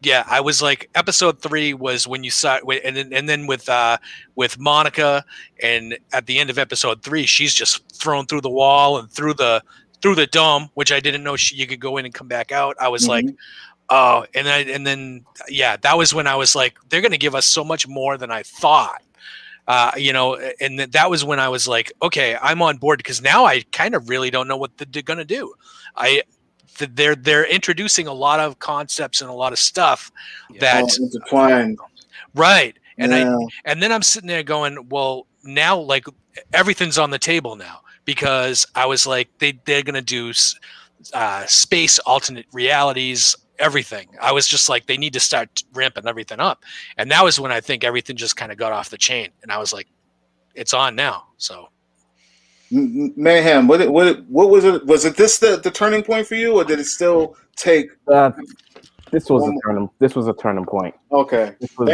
yeah, I was like, episode 3 was when you saw, and then with Monica, and at the end of episode 3, she's just thrown through the wall and through the dome, which I didn't know you could go in and come back out. I was like, oh, and then that was when I was like, they're gonna give us so much more than I thought, you know, and that was when I was like, okay, I'm on board, because now I kind of really don't know what they're gonna do. They're introducing a lot of concepts and a lot of stuff that's intertwined, right? And and then I'm sitting there going, well, now like everything's on the table now, because I was like, they're gonna do space alternate realities, everything. I was just like, they need to start ramping everything up, and that was when I think everything just kind of got off the chain, and I was like, it's on now. So. Mayhem, what was it? Was it this the turning point for you, or did it still take? This was a turning point. Okay. This was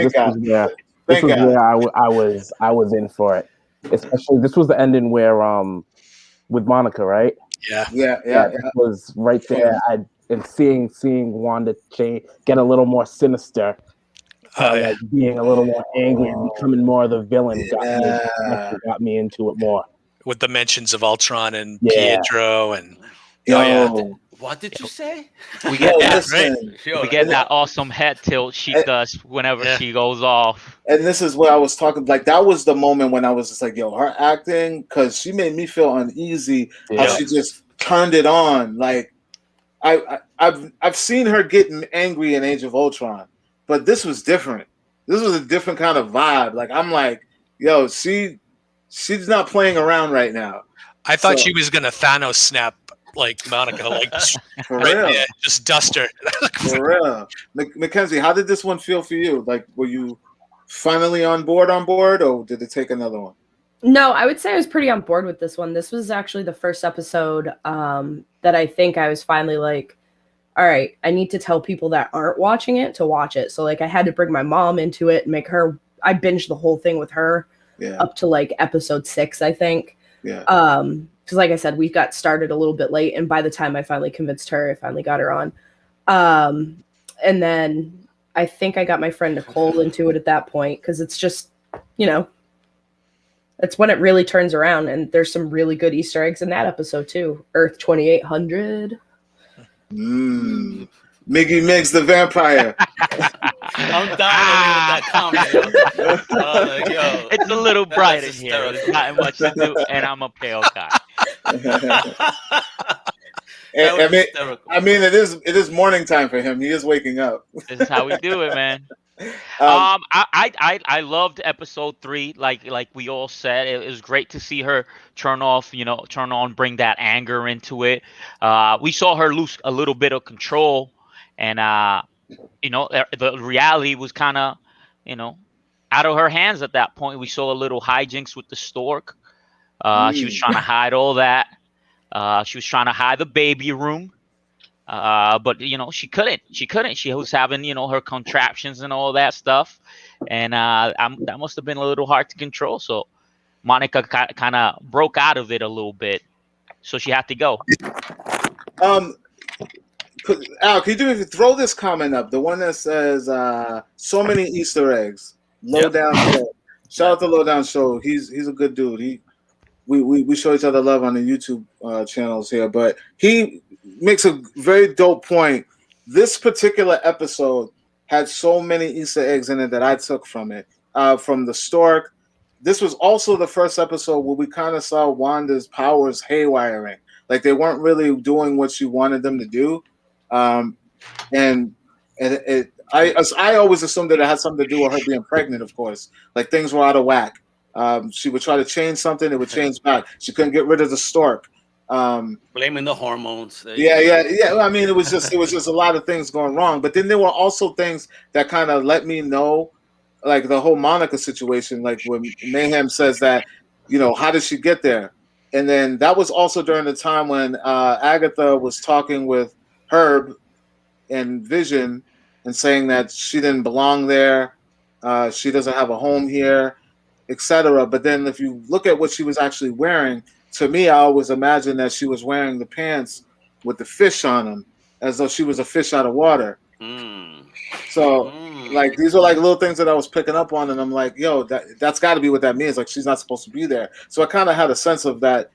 where I was in for it. Especially this was the ending where with Monica, right? Yeah. That was right there. And seeing Wanda get a little more sinister, like being a little more angry and becoming more of the villain got me into it more. With the mentions of Ultron and Pietro and what did you say? We get We get that awesome head tilt she does whenever she goes off. And this is where I was talking, like that was the moment when I was just like, yo, her acting, because she made me feel uneasy how she just turned it on. Like I've seen her getting angry in Age of Ultron, but this was different. This was a different kind of vibe. Like I'm like, yo, she's not playing around right now. I thought she was gonna Thanos snap like Monica, like for real. Just dust her. For real. Mackenzie, how did this one feel for you? Like, were you finally on board, or did it take another one? No, I would say I was pretty on board with this one. This was actually the first episode that I think I was finally like, all right, I need to tell people that aren't watching it to watch it. So like I had to bring my mom into it and make her, I binged the whole thing with her up to like episode 6, I think. Yeah. Because like I said, we got started a little bit late. And by the time I finally convinced her, I finally got her on. And then I think I got my friend Nicole into it at that point because it's just, it's when it really turns around. And there's some really good Easter eggs in that episode too. Earth 2800. Miggy Miggs the vampire. I'm dying with that comment. Yo. It's a little bright in here. There's not much to do, and I'm a pale guy. I mean, it is morning time for him. He is waking up. This is how we do it, man. I loved episode 3. Like we all said, it was great to see her turn on, bring that anger into it. We saw her lose a little bit of control, and the reality was kind of out of her hands at that point. We saw a little hijinks with the stork. She was trying to hide all that. She was trying to hide the baby room. But she couldn't. She was having her contraptions and all that stuff, and that must have been a little hard to control. So Monica kind of broke out of it a little bit, so she had to go. Al, can you throw this comment up? The one that says so many Easter eggs. Lowdown Show. Shout out to Lowdown Show. He's a good dude. We show each other love on the YouTube channels here, but he makes a very dope point. This particular episode had so many Easter eggs in it that I took from it. From the stork. This was also the first episode where we kind of saw Wanda's powers haywiring. Like they weren't really doing what she wanted them to do. I always assumed that it had something to do with her being pregnant, of course. Like things were out of whack. She would try to change something, it would change back. She couldn't get rid of the stork. Blaming the hormones. Yeah. I mean, it was just a lot of things going wrong. But then there were also things that kind of let me know, like the whole Monica situation. Like when Mayhem says that, how did she get there? And then that was also during the time when Agatha was talking with Herb and Vision and saying that she didn't belong there. She doesn't have a home here, etc. But then if you look at what she was actually wearing, to me, I always imagined that she was wearing the pants with the fish on them, as though she was a fish out of water. So, like, these are like little things that I was picking up on, and I'm like, yo, that's got to be what that means. Like, she's not supposed to be there. So I kind of had a sense of that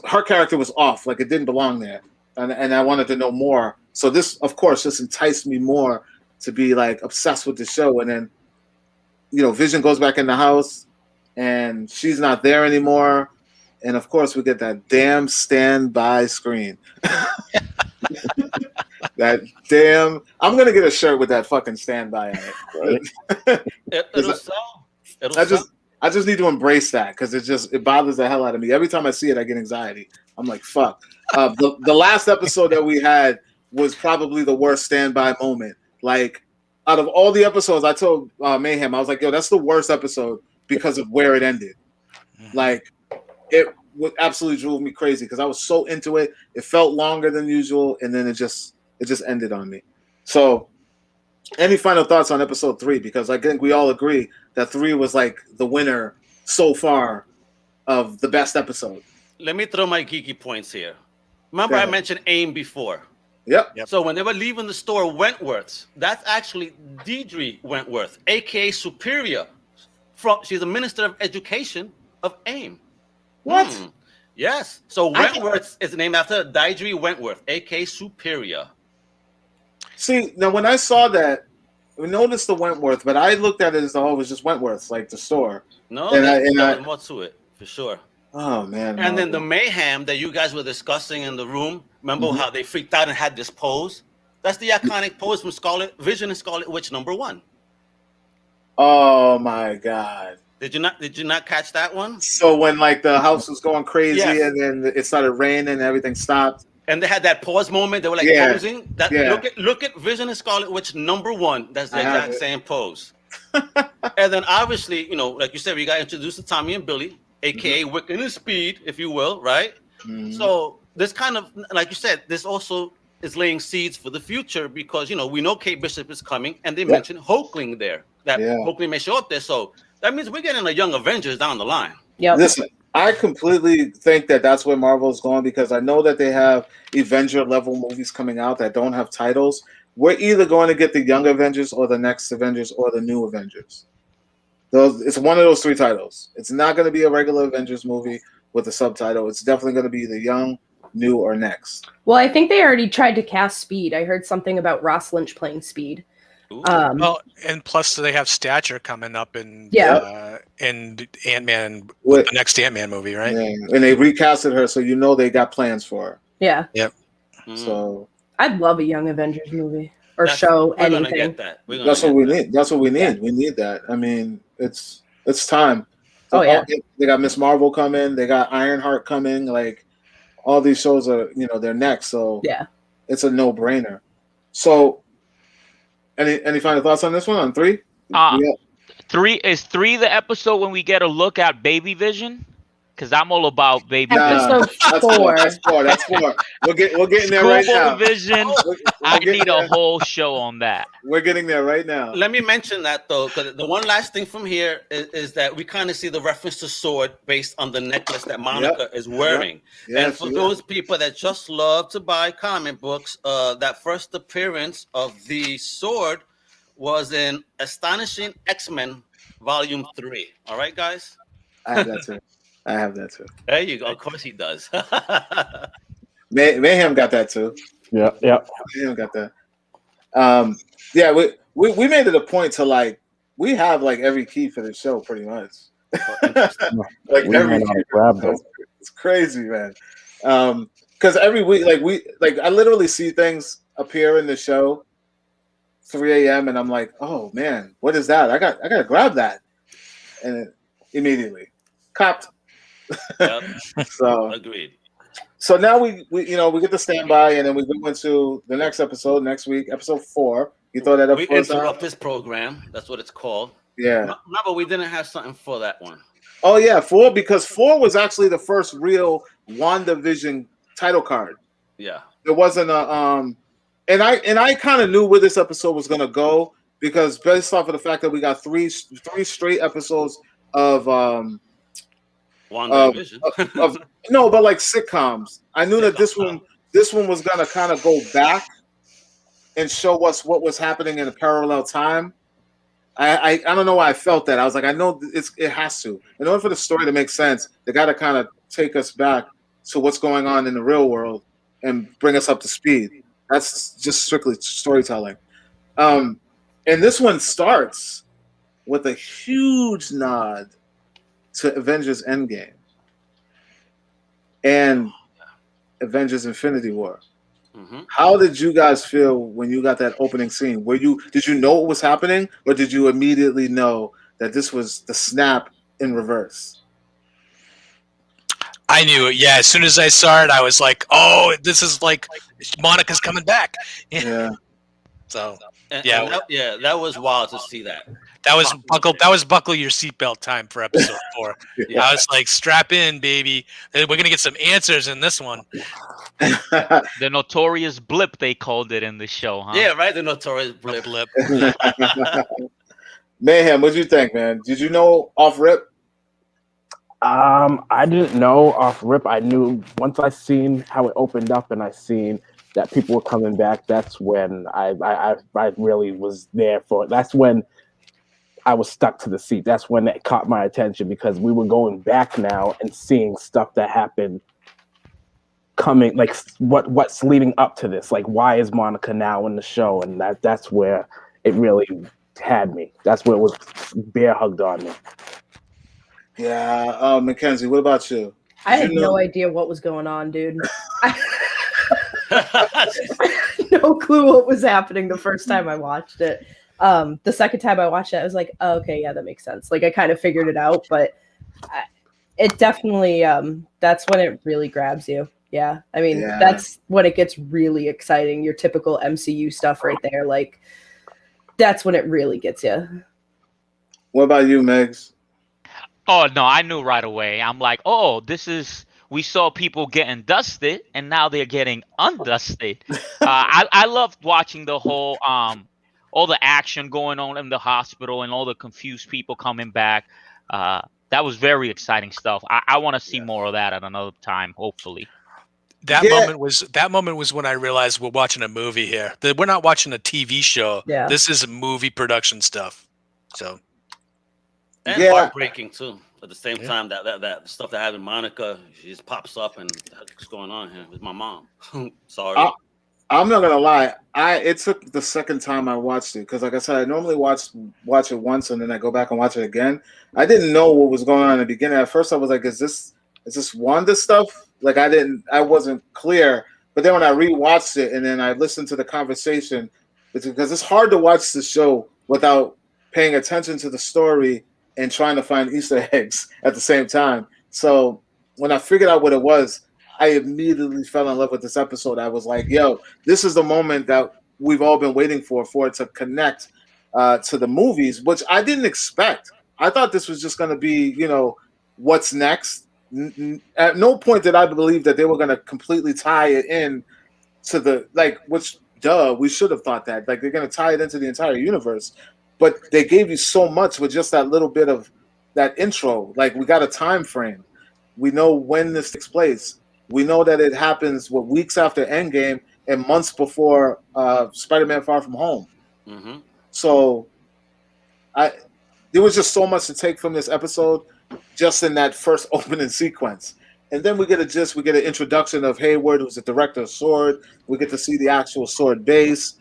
her character was off, like it didn't belong there, and I wanted to know more. So this, of course, just enticed me more to be like obsessed with the show. And then, Vision goes back in the house, and she's not there anymore. And of course, we get that damn standby screen. That damn. I'm gonna get a shirt with that fucking standby on it. It'll sell. I just need to embrace that because it bothers the hell out of me. Every time I see it, I get anxiety. I'm like, fuck. The last episode that we had was probably the worst standby moment. Like, out of all the episodes, I told Mayhem, I was like, yo, that's the worst episode because of where it ended. Like, it would absolutely drove me crazy because I was so into it. It felt longer than usual, and then it just ended on me. So, any final thoughts on episode 3? Because I think we all agree that 3 was like the winner so far of the best episode. Let me throw my geeky points here. Remember, I mentioned AIM before. Yep. So when they were leaving the store, Wentworth's, that's actually Deirdre Wentworth, aka Superior. She's a minister of education of AIM. What? Yes. So Wentworth is named after Deirdre Wentworth, aka Superior. See, now when I saw that, we noticed the Wentworth, but I looked at it as though it was just Wentworth's, like the store. No, and there's more to it, for sure. Oh, man. And then the mayhem that you guys were discussing in the room, remember how they freaked out and had this pose? That's the iconic pose from Scarlet Vision and Scarlet Witch #1. Oh, my God. Did you not catch that one? So when like the house was going crazy and then it started raining and everything stopped. And they had that pause moment. They were like posing. Look at Vision and Scarlet Witch #1. That's the exact same pose. And then obviously, like you said, we got introduced to Tommy and Billy, aka Wiccan and Speed, if you will, right? So this kind of, like you said, this also is laying seeds for the future because we know Kate Bishop is coming, and they mentioned Hulkling there. That Hulkling may show up there. So that means we're getting a Young Avengers down the line. Yeah. Listen, I completely think that that's where Marvel is going because I know that they have Avenger level movies coming out that don't have titles. We're either going to get the Young Avengers or the next Avengers or the New Avengers. It's one of those 3 titles. It's not going to be a regular Avengers movie with a subtitle. It's definitely going to be the Young, New, or Next. Well, I think they already tried to cast Speed. I heard something about Ross Lynch playing Speed. Well, and plus they have Stature coming up in Ant-Man with the next Ant-Man movie, right? Yeah. And they recasted her, so they got plans for her. Yeah. Yep. So I'd love a Young Avengers movie or show anything. Gonna get that. That's what we need. That's what we need. Yeah. We need that. I mean, it's time. They got Miss Marvel coming. They got Ironheart coming. Like all these shows are, they're next. So it's a no-brainer. So. Any final thoughts on this one? On 3? 3 is 3 the episode when we get a look at Baby Vision? Because I'm all about Baby Vision. Episode 4. That's 4. We're getting there right now. Vision. I need a whole show on that. We're getting there right now. Let me mention that though, because the one last thing from here is that we kind of see the reference to sword based on the necklace that Monica is wearing. And for those people that just love to buy comic books, that first appearance of the sword was in Astonishing X-Men Volume 3. All right, guys? I have that too. There you go. Of course he does. Mayhem got that too. Yeah. Mayhem got that. We made it a point to we have every key for the show pretty much. Every key. It's crazy, man. Because every week, I literally see things appear in the show 3 a.m. and I'm like, oh man, what is that? I gotta grab that, and immediately copped. Yep. So agreed. So now we get the standby, and then we go into the next episode next week, episode 4. You throw that up. We interrupt this program. That's what it's called. Yeah. No, but we didn't have something for that one. Oh yeah, 4 because 4 was actually the first real WandaVision title card. Yeah. There wasn't a and I kind of knew where this episode was gonna go because based off of the fact that we got three straight episodes of WandaVision. No, but sitcoms. I knew that this one was gonna kind of go back and show us what was happening in a parallel time. I don't know why I felt that. I was like, I know it has to. In order for the story to make sense, they got to kind of take us back to what's going on in the real world and bring us up to speed. That's just strictly storytelling. And this one starts with a huge nod to Avengers Endgame and Avengers Infinity War. Mm-hmm. How did you guys feel when you got that opening scene? Did you know what was happening, or did you immediately know that this was the snap in reverse? I knew it. Yeah, as soon as I saw it, I was like, "Oh, this is Monica's coming back." Yeah. So that was wild to see that. That was buckle your seatbelt time for episode 4. Yeah. I was like, strap in, baby. We're gonna get some answers in this one. The notorious blip they called it in the show, huh? Yeah, right. The notorious blip. Blip. Mayhem, what'd you think, man? Did you know off rip? I didn't know off rip. I knew once I seen how it opened up and I seen that people were coming back. That's when I really was there for it. That's when I was stuck to the seat. That's when it caught my attention because we were going back now and seeing stuff that happened coming, like what's leading up to this. Like, why is Monica now in the show? And that's where it really had me. That's where it was bear hugged on me. Yeah, Mackenzie, what about you? I had no idea what was going on, dude. I had no clue what was happening the first time I watched it. The second time I watched it, I was like, oh, okay, yeah, that makes sense. Like, I kind of figured it out, but it definitely, that's when it really grabs you. Yeah, I mean, that's when it gets really exciting. Your typical MCU stuff right there. Like, that's when it really gets you. What about you, Megs? Oh, no, I knew right away. I'm like, oh, we saw people getting dusted, and now they're getting undusted. I loved watching the whole, all the action going on in the hospital and all the confused people coming back. That was very exciting stuff. I want to see more of that at another time, hopefully. That moment was when I realized we're watching a movie here. That we're not watching a TV show. Yeah. This is movie production stuff. So. And heartbreaking too. At the same time, that stuff that happened, Monica, she just pops up and what's going on here with my mom. Sorry. I'm not gonna lie. It took the second time I watched it because, like I said, I normally watch it once and then I go back and watch it again. I didn't know what was going on in the beginning. At first, I was like, "Is this Wanda stuff?" Like I wasn't clear. But then when I rewatched it and then I listened to the conversation, because it's hard to watch the show without paying attention to the story and trying to find Easter eggs at the same time. So when I figured out what it was, I immediately fell in love with this episode. I was like, yo, this is the moment that we've all been waiting for it to connect to the movies, which I didn't expect. I thought this was just going to be, what's next. At no point did I believe that they were going to completely tie it in to we should have thought that. Like, they're going to tie it into the entire universe. But they gave you so much with just that little bit of that intro. Like, we got a time frame. We know when this takes place. We know that it happens weeks after Endgame and months before Spider-Man: Far From Home. Mm-hmm. So, there was just so much to take from this episode, just in that first opening sequence. And then we get an introduction of Hayward, who's the director of S.W.O.R.D. We get to see the actual S.W.O.R.D. base.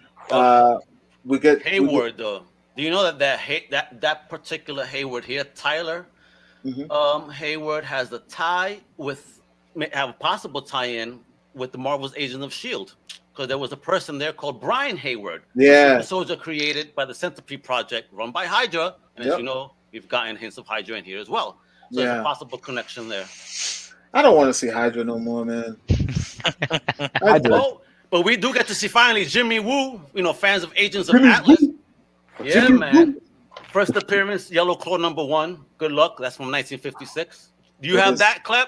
We get Hayward, though. Do you know that particular Hayward here, Tyler? Mm-hmm. Hayward has a have a possible tie-in with the Marvel's Agents of S.H.I.E.L.D. because there was a person there called Brian Hayward. Yeah. A soldier created by the Centipede Project run by Hydra. And as you know, we've gotten hints of Hydra in here as well. So there's a possible connection there. I don't want to see Hydra no more, man. But we do get to see finally Jimmy Woo, fans of Agents of Atlas. Yeah, Jimmy man. Woo. First appearance, Yellow Claw #1. Good luck. That's from 1956. Do you have that, Klep?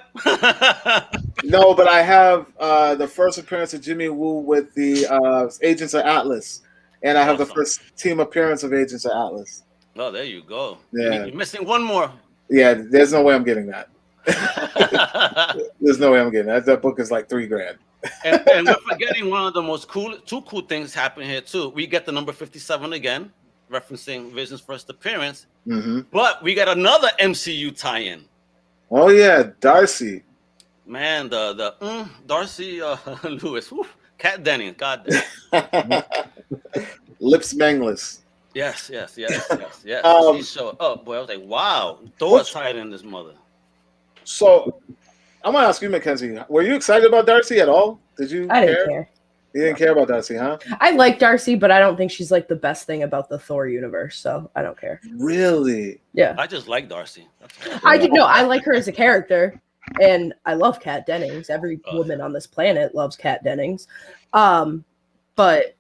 No, but I have the first appearance of Jimmy Woo with the Agents of Atlas. And I have the first team appearance of Agents of Atlas. Oh, there you go. Yeah. You're missing one more. Yeah, there's no way I'm getting that. There's no way I'm getting that. That book is like $3,000. and we're forgetting one of the two cool things happen here, too. We get the number 57 again, referencing Vision's first appearance. Mm-hmm. But we got another MCU tie-in. Oh, yeah, Darcy. Man, the Darcy Lewis. Whew, Kat Dennings, God damn. Lips Mangless. Yes. She showed up, boy. I was like, wow. Thor tied in this mother. So, I'm going to ask you, Mackenzie, were you excited about Darcy at all? Did you I didn't care. You didn't care about Darcy, huh? I like Darcy, but I don't think she's like the best thing about the Thor universe, so I don't care. Really? Yeah. I just like Darcy. I like her as a character, and I love Kat Dennings. Every woman on this planet loves Kat Dennings. But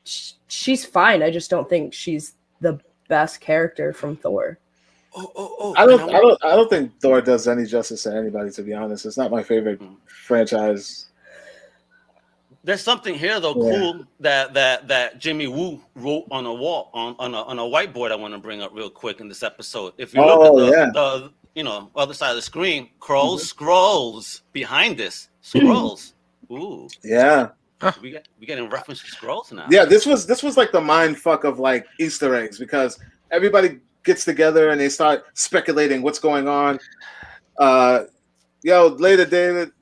she's fine. I just don't think she's the best character from Thor. I don't think Thor does any justice to anybody, to be honest. It's not my favorite franchise. There's something here though, cool that Jimmy Woo wrote on a wall on a whiteboard. I want to bring up real quick in this episode. If you look at the other side of the screen, scrolls behind this scrolls. Ooh, yeah. We getting reference to scrolls now. Yeah, this was like the mind fuck of like Easter eggs because everybody gets together and they start speculating what's going on. Later, David.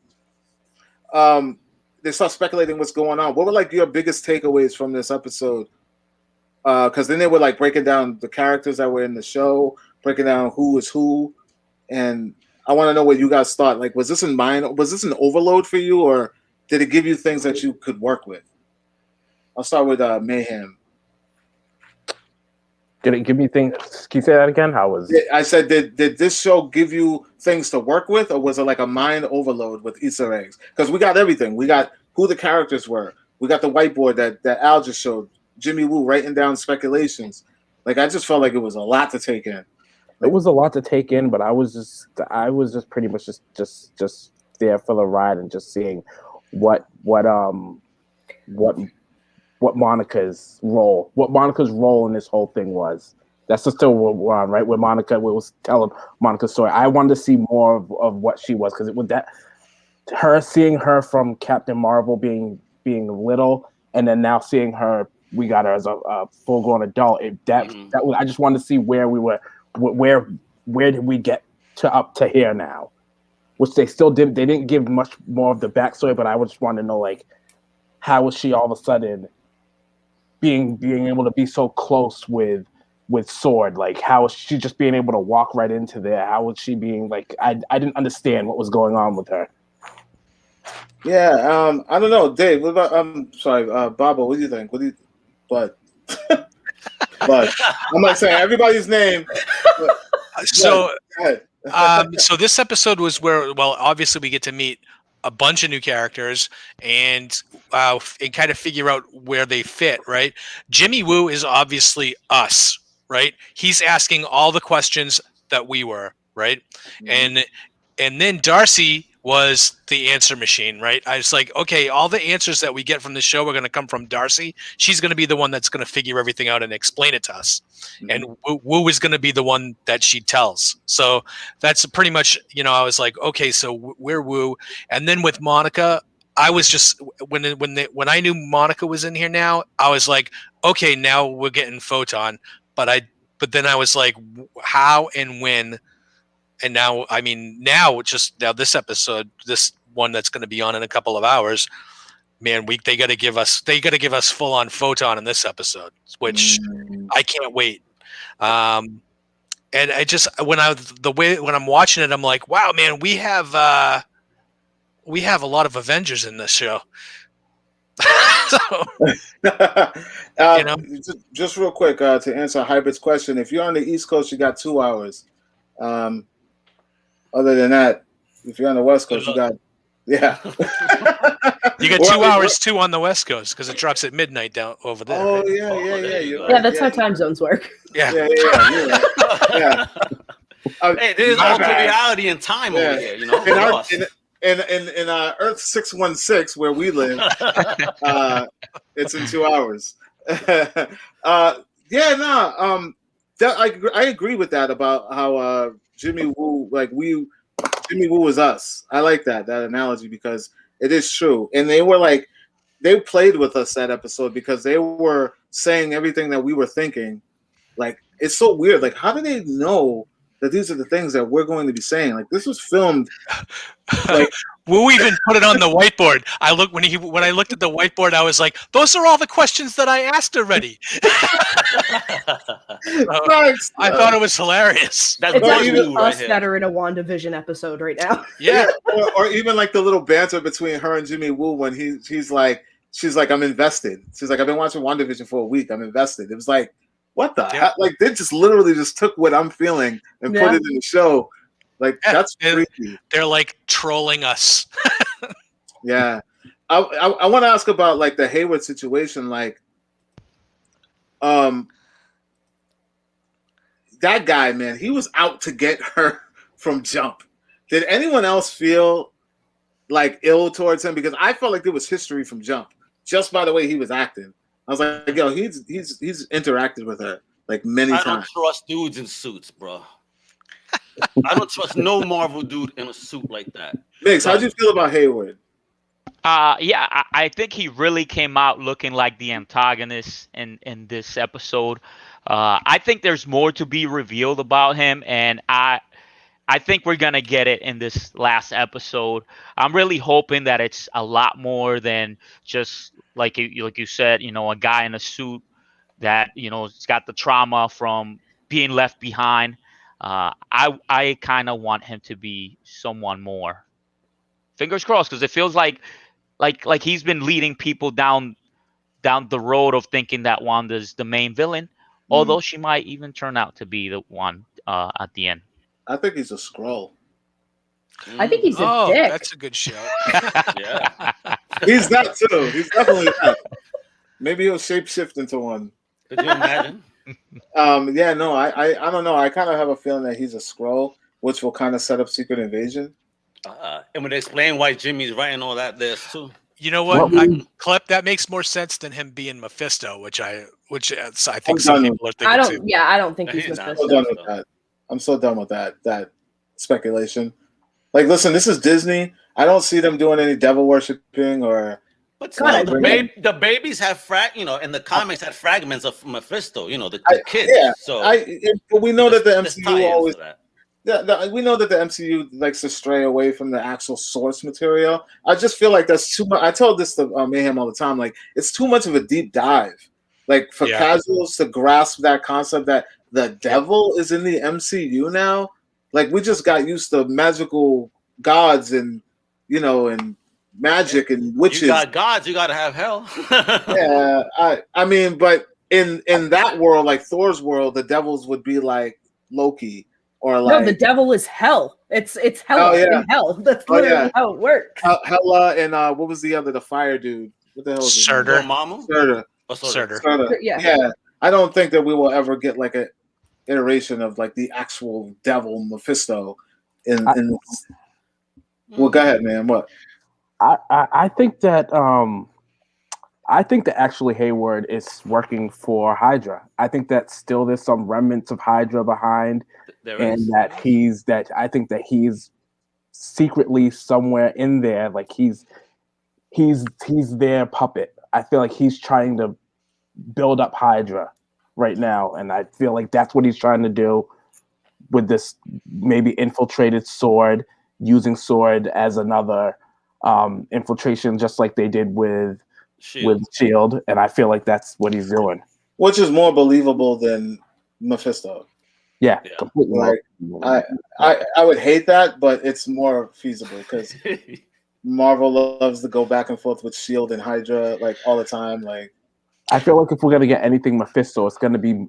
They start speculating what's going on. What were like your biggest takeaways from this episode? Because then they were like breaking down the characters that were in the show, breaking down who is who, and I want to know what you guys thought. Like, was this an overload for you, or did it give you things that you could work with? I'll start with Mayhem. Did it give me things? Can you say that again? How was it? I said, did this show give you things to work with, or was it like a mind overload with Easter eggs? Because we got everything. We got who the characters were. We got the whiteboard that Al just showed. Jimmy Woo writing down speculations. Like, I just felt like it was a lot to take in. It was a lot to take in, but I was just pretty much just there for the ride and just seeing what Monica's role in this whole thing was. That's just still what we're on, right? Where Monica was telling Monica's story. I wanted to see more of what she was, because it was seeing her from Captain Marvel being little, and then now seeing her, we got her as a full-grown adult. I just wanted to see where we were, where did we get to up to here now, which they still didn't. They didn't give much more of the backstory, but I just wanted to know, like, how was she all of a sudden being able to be so close with Sword? Like, how was she just being able to walk right into there? How was she being like? I didn't understand what was going on with her. Yeah, I don't know, Dave. What about? I'm sorry, Baba. What do you think? But I'm not saying everybody's name. So this episode was where, well, obviously we get to meet a bunch of new characters and kind of figure out where they fit, right? Jimmy Woo is obviously us, right? He's asking all the questions that we were, right? Mm-hmm. And then Darcy was the answer machine, right? I was like, okay, all the answers that we get from the show are going to come from Darcy. She's going to be the one that's going to figure everything out and explain it to us. Mm-hmm. And Woo is going to be the one that she tells. So that's pretty much, I was like, okay, so we're Woo. And then with Monica, I was just, when I knew Monica was in here now, I was like, okay, now we're getting Photon. But then I was like, how and when? And now, this episode, this one that's going to be on in a couple of hours, man, they got to give us full on Photon in this episode, which I can't wait. And I just, when I'm watching it, I'm like, wow, man, we have a lot of Avengers in this show. Just real quick, to answer Hybrid's question, if you're on the East Coast, you got 2 hours. Other than that, if you're on the West Coast, you got you got 2 hours too on the West Coast because it drops at midnight down over there. Oh, right? Yeah, that's how time zones work. Yeah. Yeah. Hey, there's alternate reality and time over here, In Earth 616, where we live, it's in 2 hours. I agree with that about how Jimmy Woo, Jimmy Woo is us. I like that analogy because it is true. And they played with us that episode because they were saying everything that we were thinking. Like, it's so weird. Like, how do they know that these are the things that we're going to be saying? Like, this was filmed. Woo even put it on the whiteboard. When I looked at the whiteboard, I was like, those are all the questions that I asked already. I thought it was hilarious. It's actually us that are in a WandaVision episode right now. Yeah. or even like the little banter between her and Jimmy Woo when she's like, I'm invested. She's like, I've been watching WandaVision for a week. I'm invested. It was like, what the heck? Like, they just literally just took what I'm feeling and put it in the show. Like, that's freaky. They're like trolling us. Yeah. I want to ask about like the Hayward situation. Like, that guy, man, he was out to get her from jump. Did anyone else feel like ill towards him because I felt like there was history from jump just by the way he was acting. I was like, yo, he's interacted with her like many I times. don't trust dudes in suits, bro. I don't trust no Marvel dude in a suit like that. Mix, how'd you feel about Hayward? Yeah, I think he really came out looking like the antagonist in this episode. I think there's more to be revealed about him, and I think we're gonna get it in this last episode. I'm really hoping that it's a lot more than just like you said, a guy in a suit that has got the trauma from being left behind. I kind of want him to be someone more. Fingers crossed, because it feels like he's been leading people down the road of thinking that Wanda's the main villain, although she might even turn out to be the one at the end. I think he's a Skrull. I think he's a dick. That's a good show. Yeah. He's that too. He's definitely that. Maybe he'll shapeshift into one. Could you imagine? Yeah, no, I don't know. I kind of have a feeling that he's a Skrull, which will kind of set up Secret Invasion. And would explain why Jimmy's writing all that there too. You know what, Klep? That makes more sense than him being Mephisto, which I think some people are thinking too. Yeah, I don't think he's He's Mephisto. I'm so done with that. I'm so done with that speculation. Like, listen, this is Disney. I don't see them doing any devil worshipping or. But God, the babies have in the comics had fragments of Mephisto. The kids. Yeah, so but we know that the there's MCU tie-ins always. to that. We know that the MCU likes to stray away from the actual source material. I just feel like that's too much. I told this to Mayhem all the time. Like, it's too much of a deep dive. Like, for casuals to grasp that concept that the devil is in the MCU now. Like, we just got used to magical gods and and magic and witches. You got gods, you got to have hell. Yeah, I mean, but in that world, like Thor's world, the devils would be like Loki. Or like, no, the devil is hell. It's hell in hell. That's literally how it works. Hela and what was the other? The fire dude. What the hell is Surtur. Surtur. Yeah. I don't think that we will ever get like a iteration of like the actual devil Mephisto in this. Well, go ahead, man. What? I think that actually Hayward is working for Hydra. I think that still there's some remnants of Hydra behind, I think that he's secretly somewhere in there, like he's their puppet. I feel like he's trying to build up Hydra right now, and I feel like that's what he's trying to do with this maybe infiltrated sword, using sword as another infiltration, just like they did with Shield, and I feel like that's what he's doing. Which is more believable than Mephisto. Yeah. Completely. Like, I would hate that, but it's more feasible because Marvel loves to go back and forth with Shield and Hydra like all the time. Like, I feel like if we're gonna get anything Mephisto, it's gonna be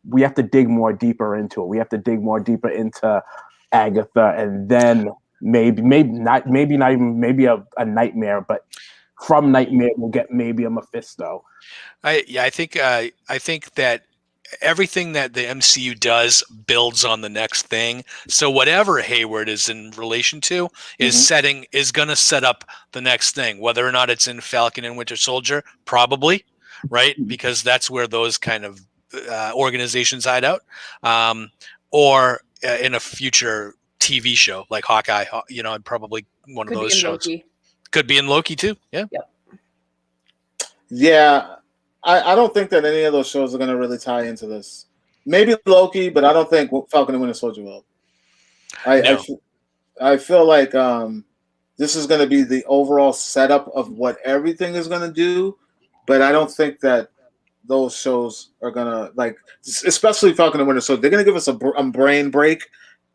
we have to dig more deeper into it. We have to dig more deeper into Agatha, and then maybe not even a Nightmare, but from Nightmare we'll get maybe a Mephisto. I think that everything that the MCU does builds on the next thing. So whatever Hayward is in relation to is going to set up the next thing, whether or not it's in Falcon and Winter Soldier, probably, right? Because that's where those kind of organizations hide out, or in a future TV show like Hawkeye, probably one of those shows. Loki. Could be in Loki too. Yeah. Yep. Yeah. I don't think that any of those shows are going to really tie into this. Maybe Loki, but I don't think Falcon and Winter Soldier will. I feel like this is going to be the overall setup of what everything is going to do, but I don't think that those shows are going to, like, especially Falcon and Winter Soldier, they're going to give us a brain break.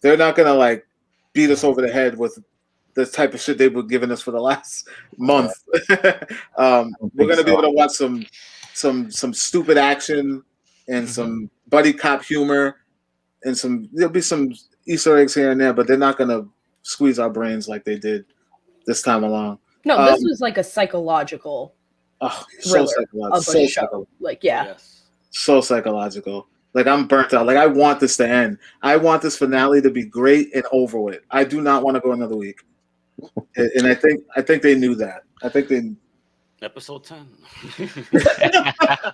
They're not going to, like, beat us over the head with the type of shit they've been giving us for the last month. We're going to be able to watch some stupid action and some buddy cop humor and there'll be some Easter eggs here and there, but they're not going to squeeze our brains like they did this time along. No, this was like a psychological so thriller show. Like, so psychological. Like, I'm burnt out. Like, I want this to end. I want this finale to be great and over with. I do not want to go another week. And I think they knew that. I think they. Episode 10.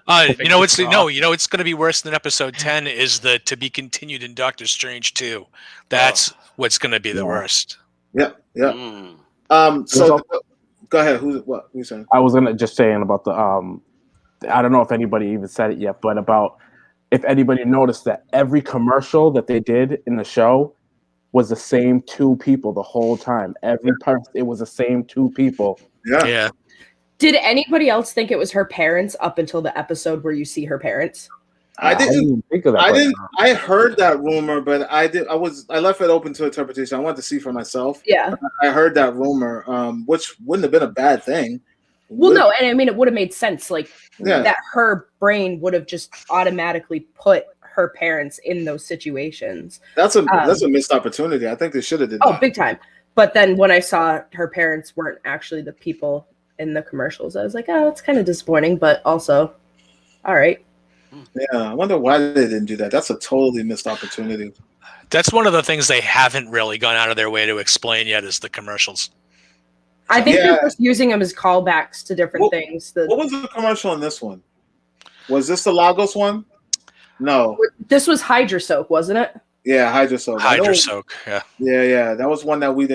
It's going to be worse than episode 10 is the to be continued in Doctor Strange 2. That's what's going to be the worst. Yep. Mm. So go ahead. Who's saying? I was gonna just saying about the I don't know if anybody even said it yet, but about if anybody noticed that every commercial that they did in the show was the same two people the whole time. Every person, it was the same two people. Yeah. Did anybody else think it was her parents up until the episode where you see her parents? I didn't think of that. I heard that rumor, but I left it open to interpretation. I wanted to see for myself. Yeah. I heard that rumor, which wouldn't have been a bad thing. Well, no, and I mean it would have made sense, that her brain would have just automatically put her parents in those situations. That's a missed opportunity. I think they should have did that. Oh, big time. But then when I saw her parents weren't actually the people in the commercials, I was like, oh, that's kind of disappointing, but also, all right. Yeah, I wonder why they didn't do that. That's a totally missed opportunity. That's one of the things they haven't really gone out of their way to explain yet is the commercials. I think they're just using them as callbacks to different things. What was the commercial in this one? Was this the Lagos one? No. This was Hydra Soak, wasn't it? Yeah, Hydra Soak. Hydra Soak, yeah. Yeah. That was one that we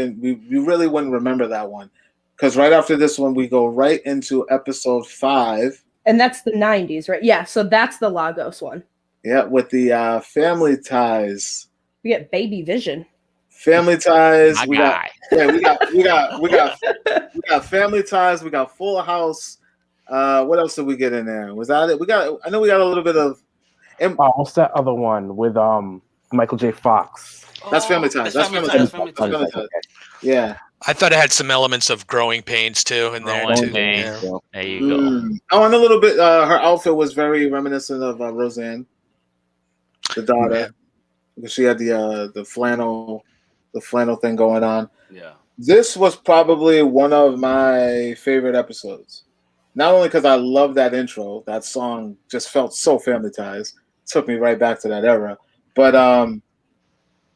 really wouldn't remember that one. Because right after this one, we go right into episode 5. And that's the 90s, right? Yeah, so that's the Lagos one. Yeah, with the family ties. We get Baby Vision. Family ties. My we guy. got family ties. We got Full House. What else did we get in there? Was that it? I know we got a little bit of. What's that other one with Michael J. Fox? That's Family Ties. That's Family Ties. Yeah. I thought it had some elements of Growing Pains too in there too. Yeah. There you go. Oh, and a little bit. Her outfit was very reminiscent of Roseanne, the daughter. Yeah. Because she had the flannel thing going on. Yeah. This was probably one of my favorite episodes. Not only because I love that intro, that song just felt so Family Ties. Took me right back to that era. But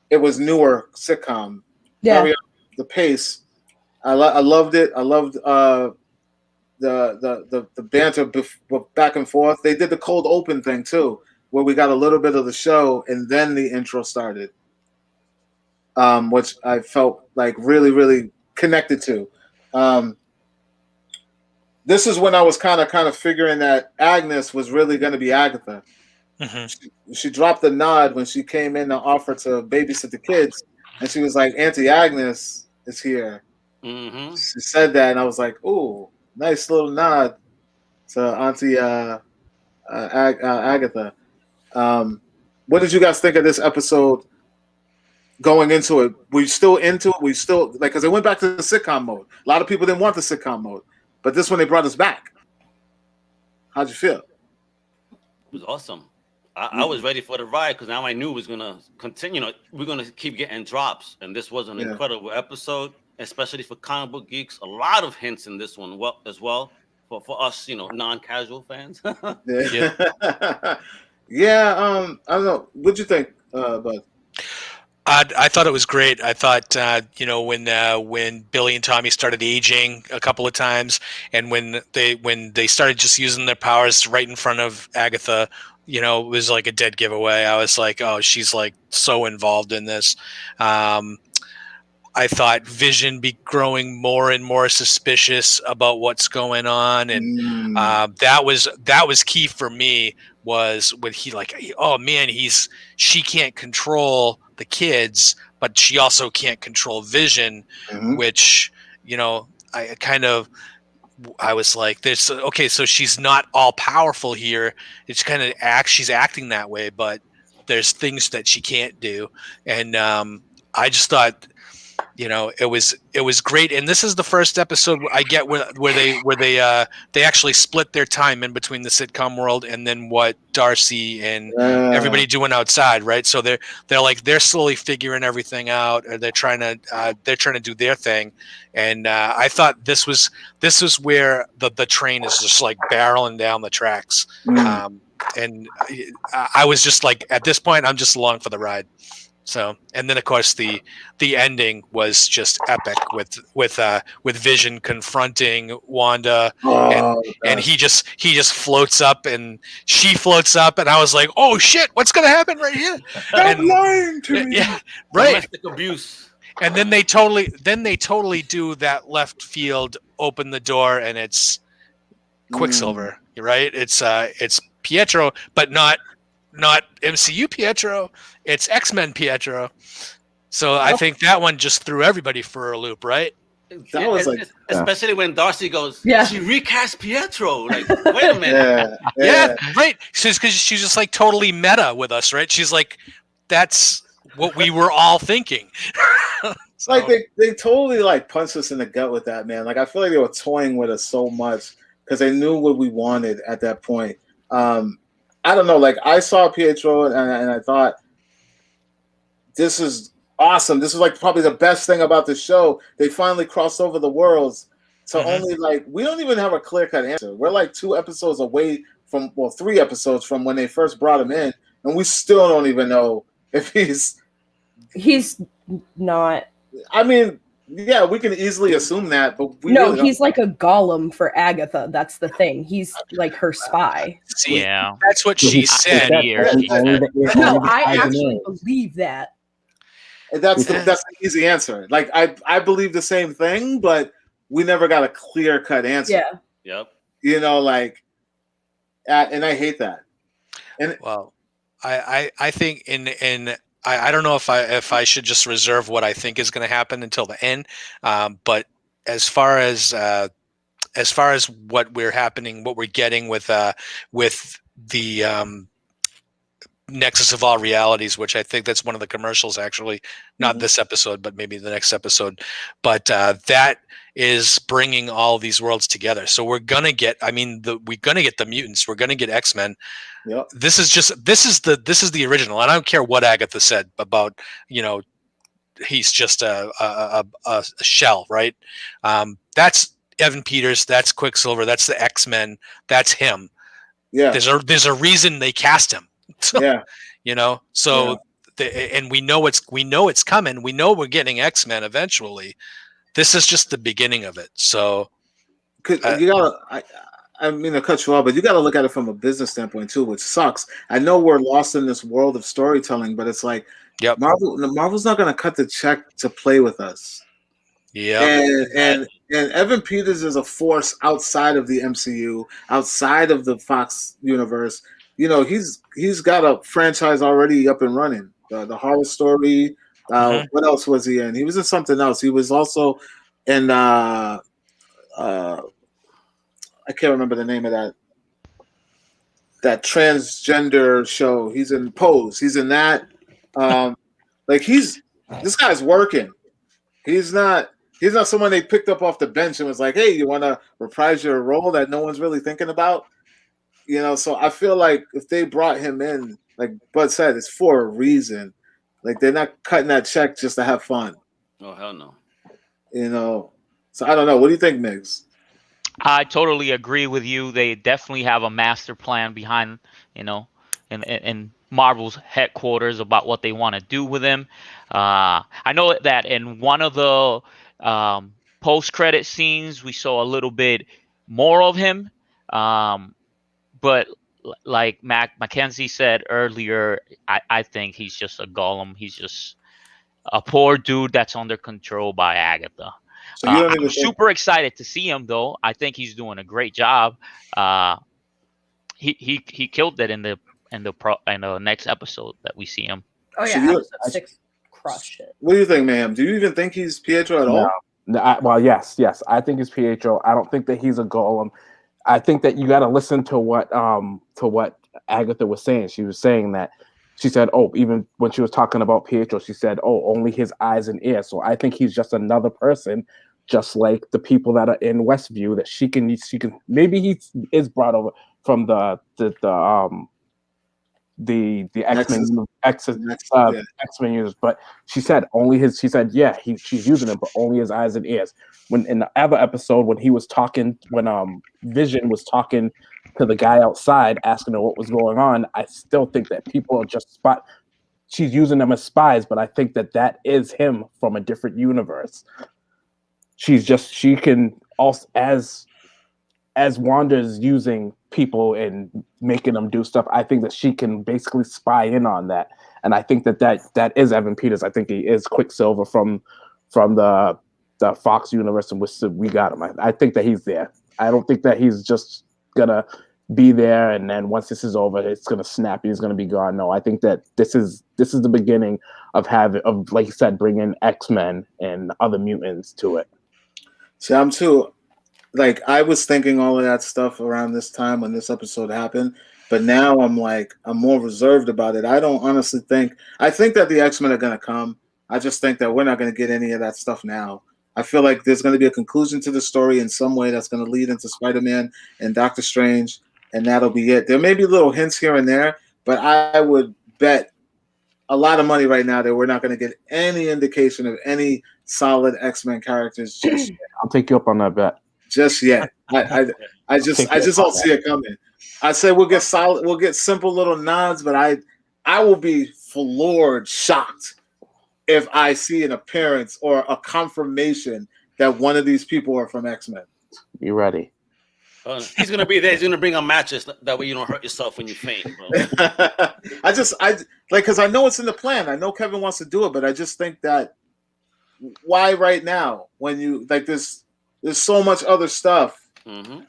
it was newer sitcom. Yeah. The pace. I loved it. I loved the banter back and forth. They did the cold open thing too, where we got a little bit of the show and then the intro started. Which I felt like really, really connected to. This is when I was kind of figuring that Agnes was really going to be Agatha. Mm-hmm. She dropped the nod when she came in to offer to babysit the kids, and she was like, "Auntie Agnes is here." Mm-hmm. She said that, and I was like, "Ooh, nice little nod to Auntie Agatha." What did you guys think of this episode? Going into it, were you still into it? We still because it went back to the sitcom mode. A lot of people didn't want the sitcom mode, but this one they brought us back. How'd you feel? It was awesome. I was ready for the ride because now I knew it was gonna continue. We're gonna keep getting drops, and this was an incredible episode, especially for comic book geeks. A lot of hints in this one, as well for us, non-casual fans. Yeah. I don't know. What'd you think, Bud? I thought it was great. I thought, when Billy and Tommy started aging a couple of times, and when they started just using their powers right in front of Agatha, it was like a dead giveaway. I was like, oh, she's like so involved in this. I thought Vision be growing more and more suspicious about what's going on, and that was key for me. Was when he oh man, she can't control the kids, but she also can't control Vision, which I was like, "There's okay, so she's not all powerful here. It's kind of she's acting that way, but there's things that she can't do." And I just thought, it was great. And this is the first episode I get where they actually split their time in between the sitcom world and then what Darcy and everybody doing outside, right? So they're slowly figuring everything out, or they're trying to do their thing. And I thought this was where the train is just like barreling down the tracks. And I was just like, at this point, I'm just along for the ride. So, and then of course the ending was just epic with Vision confronting Wanda, and he just floats up and she floats up, and I was like, oh shit, what's gonna happen right here? Stop lying to me. Yeah, right. Domestic abuse. And then they totally do that left field, open the door, and it's Quicksilver, right? It's Pietro, but not MCU Pietro. It's X-Men Pietro. So I think that one just threw everybody for a loop, right? That was like, especially when Darcy goes, Yeah. she recast Pietro. Like, wait a minute. Yeah, right. Because she's just like totally meta with us, right? She's like, that's what we were all thinking. So. Like they totally like punched us in the gut with that, man. Like I feel like they were toying with us so much because they knew what we wanted at that point. I don't know. Like I saw Pietro and I thought, this is awesome. This is like probably the best thing about the show. They finally crossed over the worlds. So only like we don't even have a clear-cut answer. We're like 2 episodes away from 3 episodes from when they first brought him in, and we still don't even know if he's not. I mean, yeah, we can easily assume that, but we No, really he's like a golem for Agatha. That's the thing. He's like her spy. See, Yeah. that's what she said. No, I actually believe that. That's an easy answer. Like I believe the same thing, but we never got a clear-cut answer. Yeah. Yep. You know, like, and I hate that. And well, I think I don't know if I should just reserve what I think is going to happen until the end. But as far as what we're getting with the Nexus of All Realities, which I think that's one of the commercials, actually, not this episode, but maybe the next episode. But that is bringing all these worlds together. So we're gonna get. I mean, we're gonna get the mutants. We're gonna get X-Men. Yep. This is the original. And I don't care what Agatha said about, he's just a shell, right? That's Evan Peters. That's Quicksilver. That's the X-Men. That's him. Yeah. There's a reason they cast him. So, yeah. And we know it's coming. We know we're getting X-Men eventually. This is just the beginning of it. So you gotta. I mean to cut you off, but you got to look at it from a business standpoint too, which sucks. I know we're lost in this world of storytelling, but it's like, Marvel's not going to cut the check to play with us. Yeah, and Evan Peters is a force outside of the MCU, outside of the Fox universe. He's got a franchise already up and running. The Horror Story. What else was he in? He was in something else. He was also in. I can't remember the name of that transgender show. He's in Pose. He's in that. This guy's working. He's not someone they picked up off the bench and was like, hey, you want to reprise your role that no one's really thinking about? So I feel like if they brought him in, like Bud said, it's for a reason. Like they're not cutting that check just to have fun. Oh, hell no. So I don't know. What do you think, Migs? I totally agree with you. They definitely have a master plan behind, in Marvel's headquarters about what they want to do with him. I know that in one of the post-credit scenes, we saw a little bit more of him. But like Mackenzie said earlier, I think he's just a golem. He's just a poor dude that's under control by Agatha. So I'm super excited to see him, though. I think he's doing a great job. He killed it in the next episode that we see him. Oh yeah, episode 6 crushed it. What do you think, ma'am? Do you even think he's Pietro at all? No, yes. I think he's Pietro. I don't think that he's a golem. I think that you got to listen to what Agatha was saying. She was saying that. She said, even when she was talking about Pietro, she said, only his eyes and ears. So I think he's just another person, just like the people that are in Westview that she can maybe he is brought over from the X-Men users, but she said she's using him, but only his eyes and ears. When in the other episode, when he was talking, when Vision was talking to the guy outside asking her what was going on, I still think that people are just she's using them as spies, but I think that is him from a different universe. She can also, as Wanda's using people and making them do stuff, I think that she can basically spy in on that. And I think that is Evan Peters. I think he is Quicksilver from the Fox universe in which we got him. I think that he's there. I don't think that he's just gonna be there and then once this is over, it's gonna snap. He's gonna be gone. No, I think that this is the beginning of like you said, bringing X-Men and other mutants to it. See, I'm too. Like, I was thinking all of that stuff around this time when this episode happened, but now I'm more reserved about it. I don't honestly I think that the X-Men are going to come. I just think that we're not going to get any of that stuff now. I feel like there's going to be a conclusion to the story in some way that's going to lead into Spider-Man and Doctor Strange, and that'll be it. There may be little hints here and there, but I would bet a lot of money right now that we're not going to get any indication of any solid X-Men characters just yet. I'll take you up on that bet. Just yet. I just don't see it coming. I say we'll get simple little nods, but I will be floored, shocked if I see an appearance or a confirmation that one of these people are from X-Men. You ready? He's gonna be there. He's gonna bring a mattress that way you don't hurt yourself when you faint, bro. Because I know it's in the plan. I know Kevin wants to do it, but I just think that why right now when you there's so much other stuff. Mm-hmm.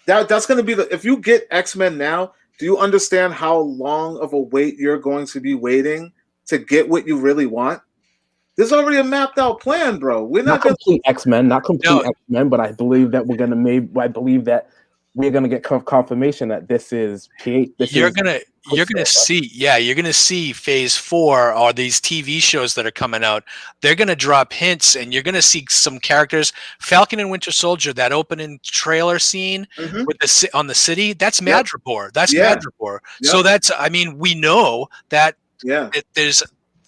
That's going to be if you get X-Men now, do you understand how long of a wait you're going to be waiting to get what you really want? There's already a mapped out plan, bro. We're not complete X-Men, X-Men, but I believe that we're gonna get confirmation that this is you're gonna see phase 4 or these TV shows that are coming out. They're gonna drop hints, and you're gonna see some characters. Falcon and Winter Soldier, that opening trailer scene with on the city, that's Madripoor. That's Madripoor. Yep. So we know that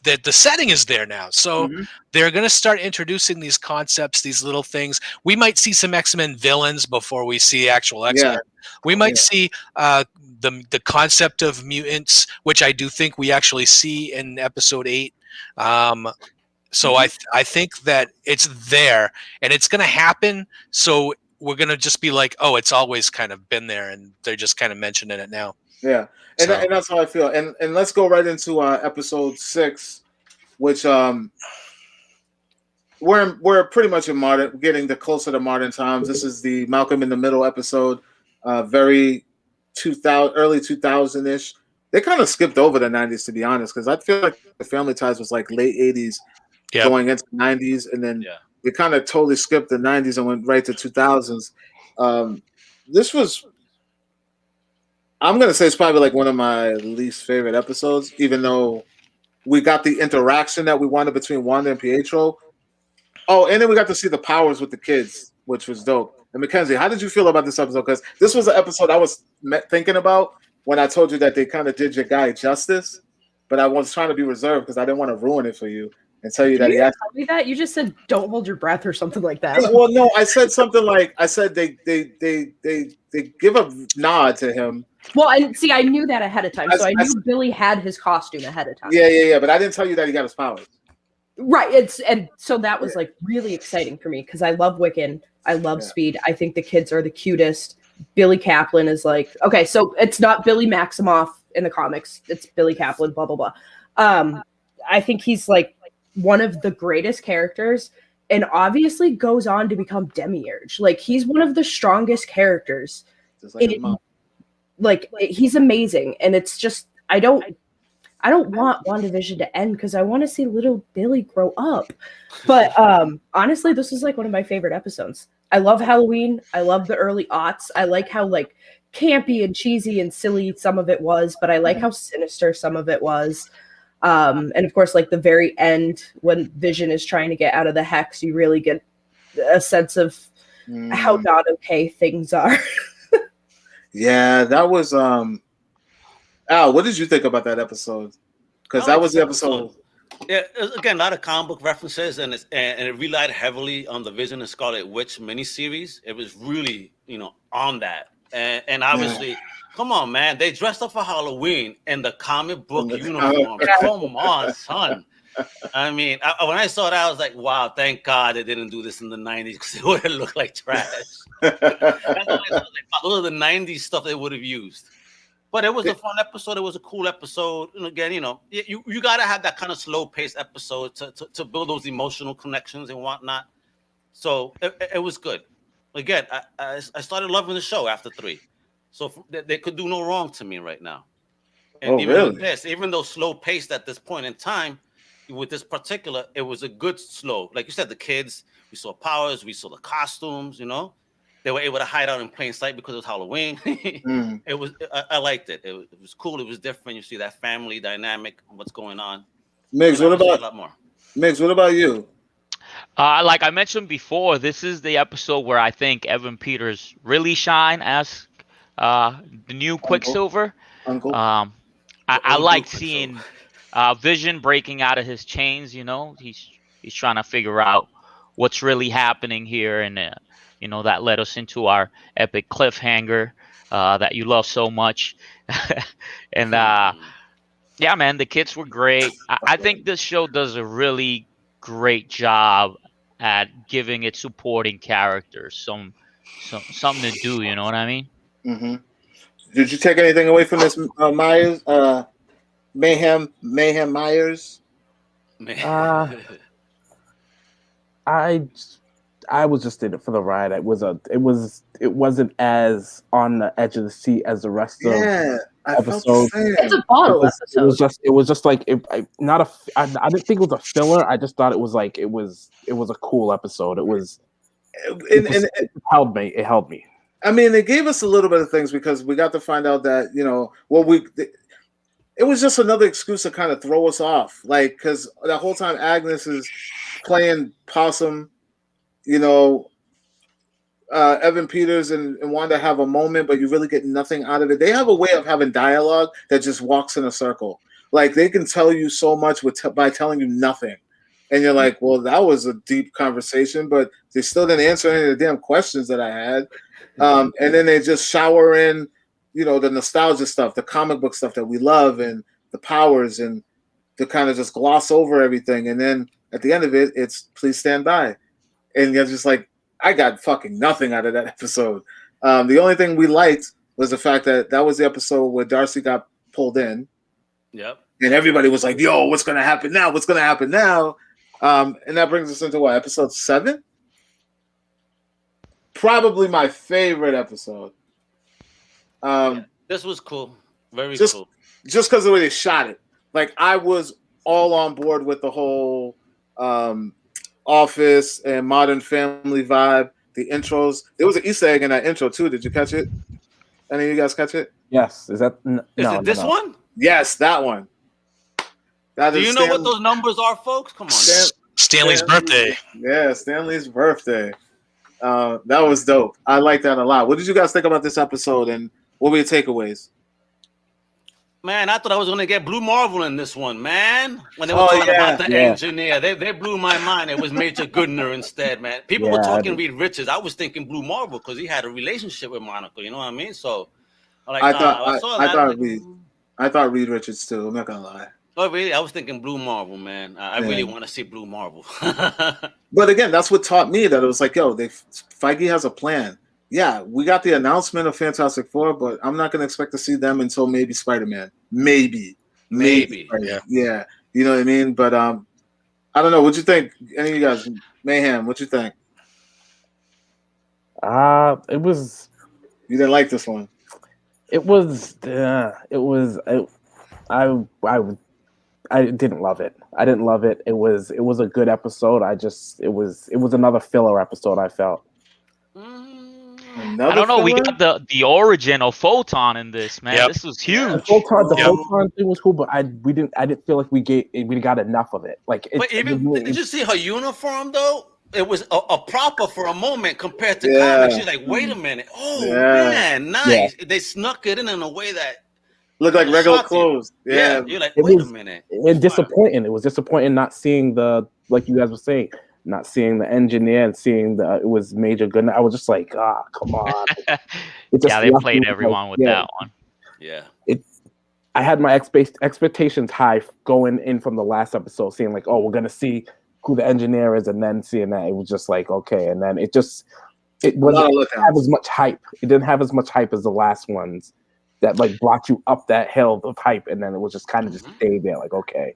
that the setting is there now. So they're going to start introducing these concepts, these little things. We might see some X-Men villains before we see actual X-Men. Yeah. We might see the concept of mutants, which I do think we actually see in episode 8. So I think that it's there and it's going to happen. So we're going to just be like, oh, it's always kind of been there, and they're just kind of mentioning it now. Yeah. And that's how I feel. And let's go right into episode 6, which we're pretty much getting closer to modern times. This is the Malcolm in the Middle episode, very early 2000-ish. They kind of skipped over the 90s, to be honest, because I feel like the Family Ties was like late 80s going into the 90s, and then they kind of totally skipped the 90s and went right to 2000s. This was, I'm going to say, it's probably like one of my least favorite episodes, even though we got the interaction that we wanted between Wanda and Pietro. Oh, and then we got to see the powers with the kids, which was dope. And Mackenzie, how did you feel about this episode? Because this was an episode I was thinking about when I told you that they kind of did your guy justice, but I was trying to be reserved because I didn't want to ruin it for you and tell you that he actually... Tell me that? You just said don't hold your breath or something like that. Well, no, I said something like, I said they give a nod to him. Well, and see, I knew that ahead of time, so I knew Billy had his costume ahead of time. Yeah, but I didn't tell you that he got his powers. Right, and so that was like really exciting for me because I love Wiccan, I love Speed. I think the kids are the cutest. Billy Kaplan is like, okay, so it's not Billy Maximoff in the comics; it's Billy Kaplan. Blah blah blah. I think he's like one of the greatest characters, and obviously goes on to become Demiurge. Like he's one of the strongest characters. Like he's amazing, and it's just I don't want WandaVision to end because I want to see little Billy grow up. But honestly, this is like one of my favorite episodes. I love Halloween. I love the early aughts. I like how like campy and cheesy and silly some of it was, but I like how sinister some of it was. And of course, like the very end when Vision is trying to get out of the hex, you really get a sense of how not okay things are. Yeah, that was Al, what did you think about that episode? Because that was the episode. Yeah, again, a lot of comic book references, and it relied heavily on the Vision and Scarlet Witch miniseries. It was really, on that, and obviously Come on, man. They dressed up for Halloween in the comic book uniform. Yeah. Come on, son. I mean, when I saw that, I was like, wow, thank God they didn't do this in the 90s because it would have looked like trash. That's what I thought. Like, those are the 90s stuff they would have used. But it was a fun episode. It was a cool episode. And again, you know, you got to have that kind of slow-paced episode to build those emotional connections and whatnot. So it was good. Again, I started loving the show after 3. So they could do no wrong to me right now. And with this, even though slow-paced at this point in time, with this particular, it was a good slow. Like you said, the kids, we saw powers, we saw the costumes, you know. They were able to hide out in plain sight because it was Halloween. It was, I liked it. It was cool. It was different. You see that family dynamic, what's going on. Migs, what about a lot more? Migs, what about you? Like I mentioned before, this is the episode where I think Evan Peters really shine as the new Quicksilver. Uncle. I like seeing Vision breaking out of his chains. You know, he's trying to figure out what's really happening here, and you know, that led us into our epic cliffhanger that you love so much. And yeah, man, the kids were great. I think this show does a really great job at giving its supporting characters something to do. You know what I mean? Mm-hmm. Did you take anything away from this Myers? Mayhem Myers? I was just in it for the ride. It wasn't as on the edge of the seat as the rest of episode. It's a bottle episode. It was just like I didn't think it was a filler. I just thought it was like it was a cool episode. It held me. It held me. I mean, it gave us a little bit of things because we got to find out that, you know, it was just another excuse to kind of throw us off. Like, because the whole time Agnes is playing possum, you know, Evan Peters and Wanda have a moment, but you really get nothing out of it. They have a way of having dialogue that just walks in a circle. Like, they can tell you so much by telling you nothing. And you're like, well, that was a deep conversation, but they still didn't answer any of the damn questions that I had. And then they just shower in, you know, the nostalgia stuff, the comic book stuff that we love, and the powers, and to kind of just gloss over everything. And then at the end of it, it's please stand by. And you're just like, I got fucking nothing out of that episode. The only thing we liked was the fact that was the episode where Darcy got pulled in. Yep. And everybody was like, yo, what's going to happen now? What's going to happen now? And that brings us into what, episode 7? Probably my favorite episode. This was cool. Very cool. Just because of the way they shot it. Like, I was all on board with the whole Office and Modern Family vibe, the intros. There was an Easter egg in that intro, too. Did you catch it? Any of you guys catch it? Yes. Is that... Is it this one? Yes, that one. Do you know what those numbers are, folks? Come on. Stanley's birthday. Yeah, Stanley's birthday. That was dope. I like that a lot. What did you guys think about this episode, and what were your takeaways? Man, I thought I was going to get Blue Marvel in this one, man. When they were talking about the engineer, they blew my mind. It was Major Goodner instead, man. People were talking Reed Richards. I was thinking Blue Marvel because he had a relationship with Monica. You know what I mean? So, like, I thought Reed Richards too. I'm not gonna lie. Oh, really? I was thinking Blue Marvel, man. I really want to see Blue Marvel. But again, that's what taught me that it was like, yo, Feige has a plan. Yeah, we got the announcement of Fantastic Four, but I'm not going to expect to see them until maybe Spider-Man. Maybe. Yeah. You know what I mean? But I don't know. What'd you think? Any of you guys? Mayhem, what'd you think? It was... You didn't like this one? I didn't love it. I didn't love it. It was a good episode. It was another filler episode, I felt. I don't know. We got the origin of Photon in this, man. Yep. This was huge. The Photon thing was cool, but I didn't feel like we got enough of it. Like, did you see her uniform though? It was a proper for a moment compared to comics. She's like, wait a minute. Oh man, nice. Yeah. They snuck it in a way that looked like regular clothes. Yeah. You're like, wait a minute. And disappointing. It was disappointing not seeing like you guys were saying, not seeing the engineer and seeing it was Major Goodnight. I was just like, come on. They played everyone with that one. Yeah. I had my expectations high going in from the last episode, seeing like, oh, we're gonna see who the engineer is, and then seeing that it was just like, okay, and then it wasn't have as much hype. It didn't have as much hype as the last ones that like brought you up that hill of hype, and then it was just kind of just stayed there, like, okay.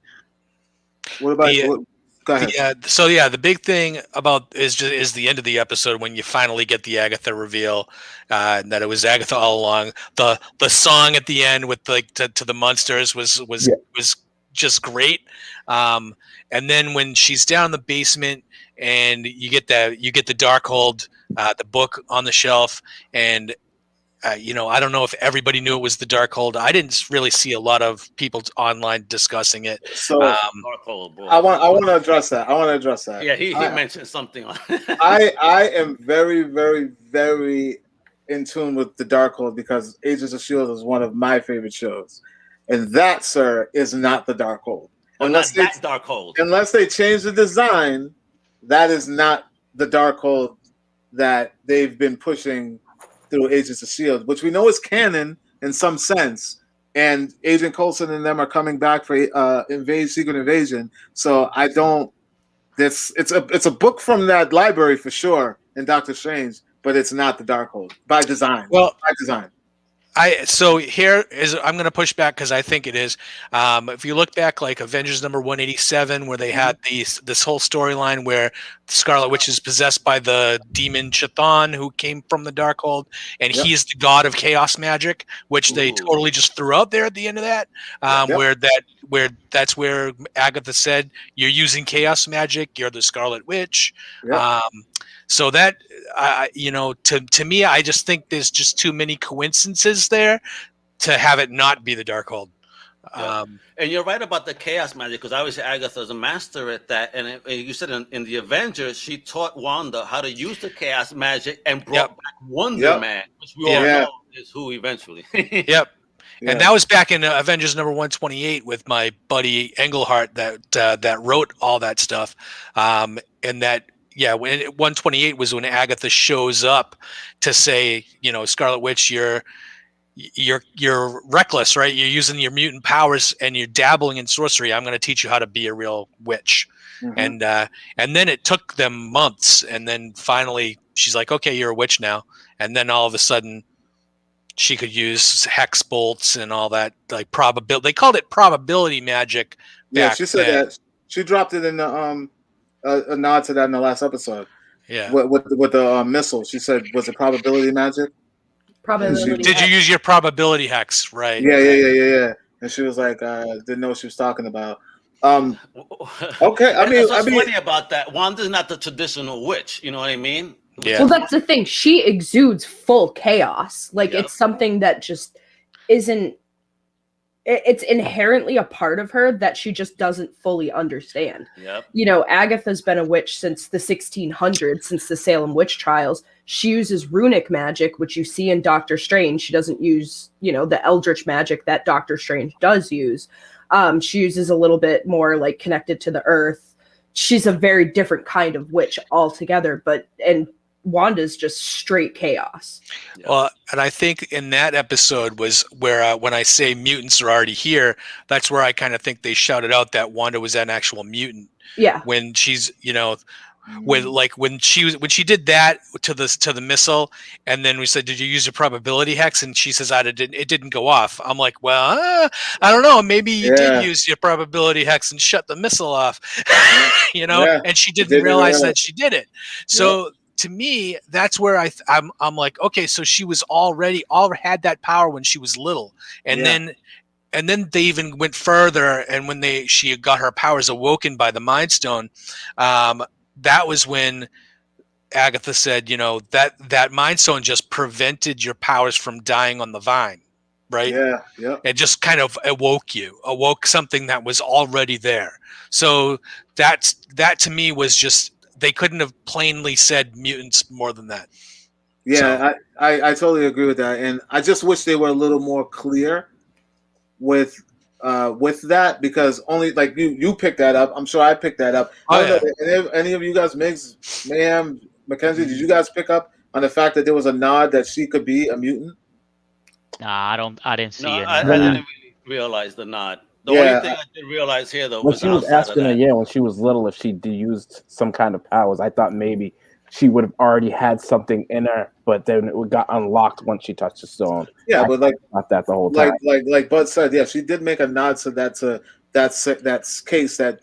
What about you? Go ahead. The big thing about is the end of the episode when you finally get the Agatha reveal, and that it was Agatha all along. The song at the end with like to the monsters was just great. And then when she's down in the basement and you get the Darkhold, the book on the shelf, and I don't know if everybody knew it was the Darkhold. I didn't really see a lot of people online discussing it. So I want to address that. Yeah, he mentioned something. I am very, very, very in tune with the Darkhold because Agents of S.H.I.E.L.D. is one of my favorite shows, and that, sir, is not the Darkhold. Unless that's Darkhold. Unless they change the design, that is not the Darkhold that they've been pushing through Agents of S.H.I.E.L.D., which we know is canon in some sense, and Agent Coulson and them are coming back for Secret Invasion. So I don't. It's a book from that library for sure in Doctor Strange, but it's not the Darkhold by design. Well, by design. So here is I'm going to push back because I think it is. If you look back, like Avengers number 187, where they had this whole storyline where Scarlet Witch is possessed by the demon Chthon, who came from the Darkhold, and he's the god of chaos magic, which they totally just threw out there at the end of that. Where that's where Agatha said, "You're using chaos magic. You're the Scarlet Witch." Yep. So that, to me, I just think there's just too many coincidences there to have it not be the Darkhold. Yeah. And you're right about the chaos magic, because obviously Agatha's a master at that. And you said in the Avengers, she taught Wanda how to use the chaos magic and brought back Wonder Man, which we all know is who eventually. Yep. Yeah. And that was back in Avengers number 128 with my buddy Englehart that wrote all that stuff. And that. Yeah, when 128 was when Agatha shows up to say, Scarlet Witch, you're reckless, right? You're using your mutant powers and you're dabbling in sorcery. I'm going to teach you how to be a real witch. And then it took them months, and then finally she's like, okay, you're a witch now. And then all of a sudden she could use hex bolts and all that, like probability. They called it probability magic. Yeah, she said that. She dropped it in the a nod to that in the last episode. Yeah. With the missile, she said, was it probability magic? Probability. Did you use your probability hex? Right. Yeah. And she was like, didn't know what she was talking about. Okay. I mean, what's funny about that? Wanda's not the traditional witch. You know what I mean? Yeah. Well, that's the thing. She exudes full chaos. Like it's something that just isn't. It's inherently a part of her that she just doesn't fully understand. Yep. Agatha's been a witch since the 1600s, since the Salem witch trials. She uses runic magic, which you see in Doctor Strange. She doesn't use, the eldritch magic that Doctor Strange does use. She uses a little bit more like connected to the earth. She's a very different kind of witch altogether, and Wanda's just straight chaos. Well, and I think in that episode was where when I say mutants are already here, that's where I kind of think they shouted out that Wanda was an actual mutant. Yeah. When she's, when she did that to the missile, and then we said, "Did you use your probability hex?" And she says, it didn't go off. I'm like, well, I don't know. Maybe you did use your probability hex and shut the missile off, and she didn't realize that she did it. So. To me, that's where I'm like, okay, so she was already had that power when she was little, and then they even went further, and when she got her powers awoken by the Mind Stone, that was when Agatha said, that Mind Stone just prevented your powers from dying on the vine, right? Yeah. It just kind of awoke something that was already there. So that to me was just. They couldn't have plainly said mutants more than that. Yeah, so. I totally agree with that, and I just wish they were a little more clear with that, because only like you picked that up. I'm sure I picked that up. I don't know, any of you guys, Migs, Mayhem, Mackenzie, did you guys pick up on the fact that there was a nod that she could be a mutant? Nah, I didn't see No, any I of that. didn't really realize the nod. The Yeah, only thing I did realize here though When was she was outside of asking her, that. when she was little, if she used some kind of powers, I thought maybe she would have already had something in her, but then it got unlocked once she touched the stone. yeah, I but like thought that the whole time. like Bud said, yeah, she did make a nod to that case that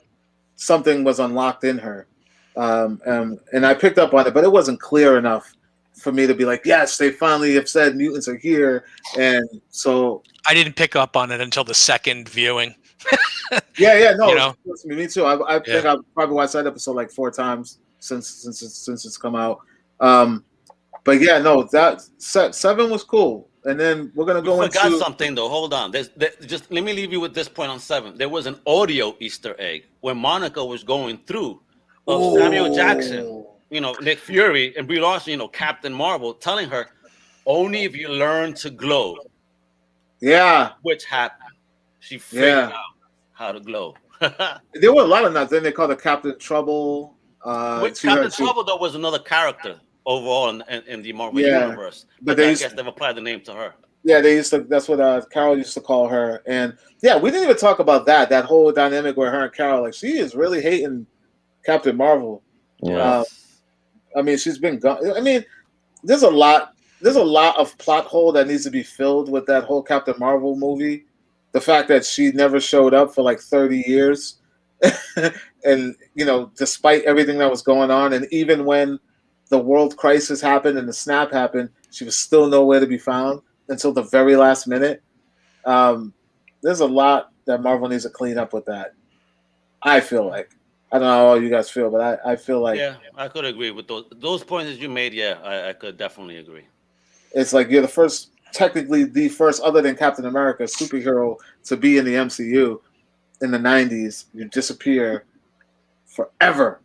something was unlocked in her, and I picked up on it, but it wasn't clear enough for me to be like, yes, they finally have said mutants are here, and so I didn't pick up on it until the second viewing. yeah, no, You know? me too. I think I've probably watched that episode like 4 times since it's come out. But yeah, no, that 7 was cool, and then we're gonna go We forgot into something though. Hold on. Just let me leave you with this point on 7. There was an audio Easter egg when Monica was going through of Samuel Jackson, Nick Fury, and Brie Larson, Captain Marvel, telling her, only if you learn to glow. Yeah, which happened. She figured out how to glow. There were a lot of nods. Then they called her Captain Trouble. Captain Trouble though was another character overall in the Marvel universe, but I guess they've applied the name to her. Yeah, they used to. That's what Carol used to call her. And yeah, we didn't even talk about that whole dynamic with her and Carol. Like, she is really hating Captain Marvel. Yeah. I mean, she's been gone. I mean, there's a lot of plot hole that needs to be filled with that whole Captain Marvel movie. The fact that she never showed up for like 30 years, and despite everything that was going on, and even when the world crisis happened and the snap happened, she was still nowhere to be found until the very last minute. There's a lot that Marvel needs to clean up with that. I feel like. I don't know how you guys feel, but I feel like... Yeah, I could agree with those points that you made. Yeah, I could definitely agree. It's like you're technically the first, other than Captain America, superhero to be in the MCU in the 90s. You disappear forever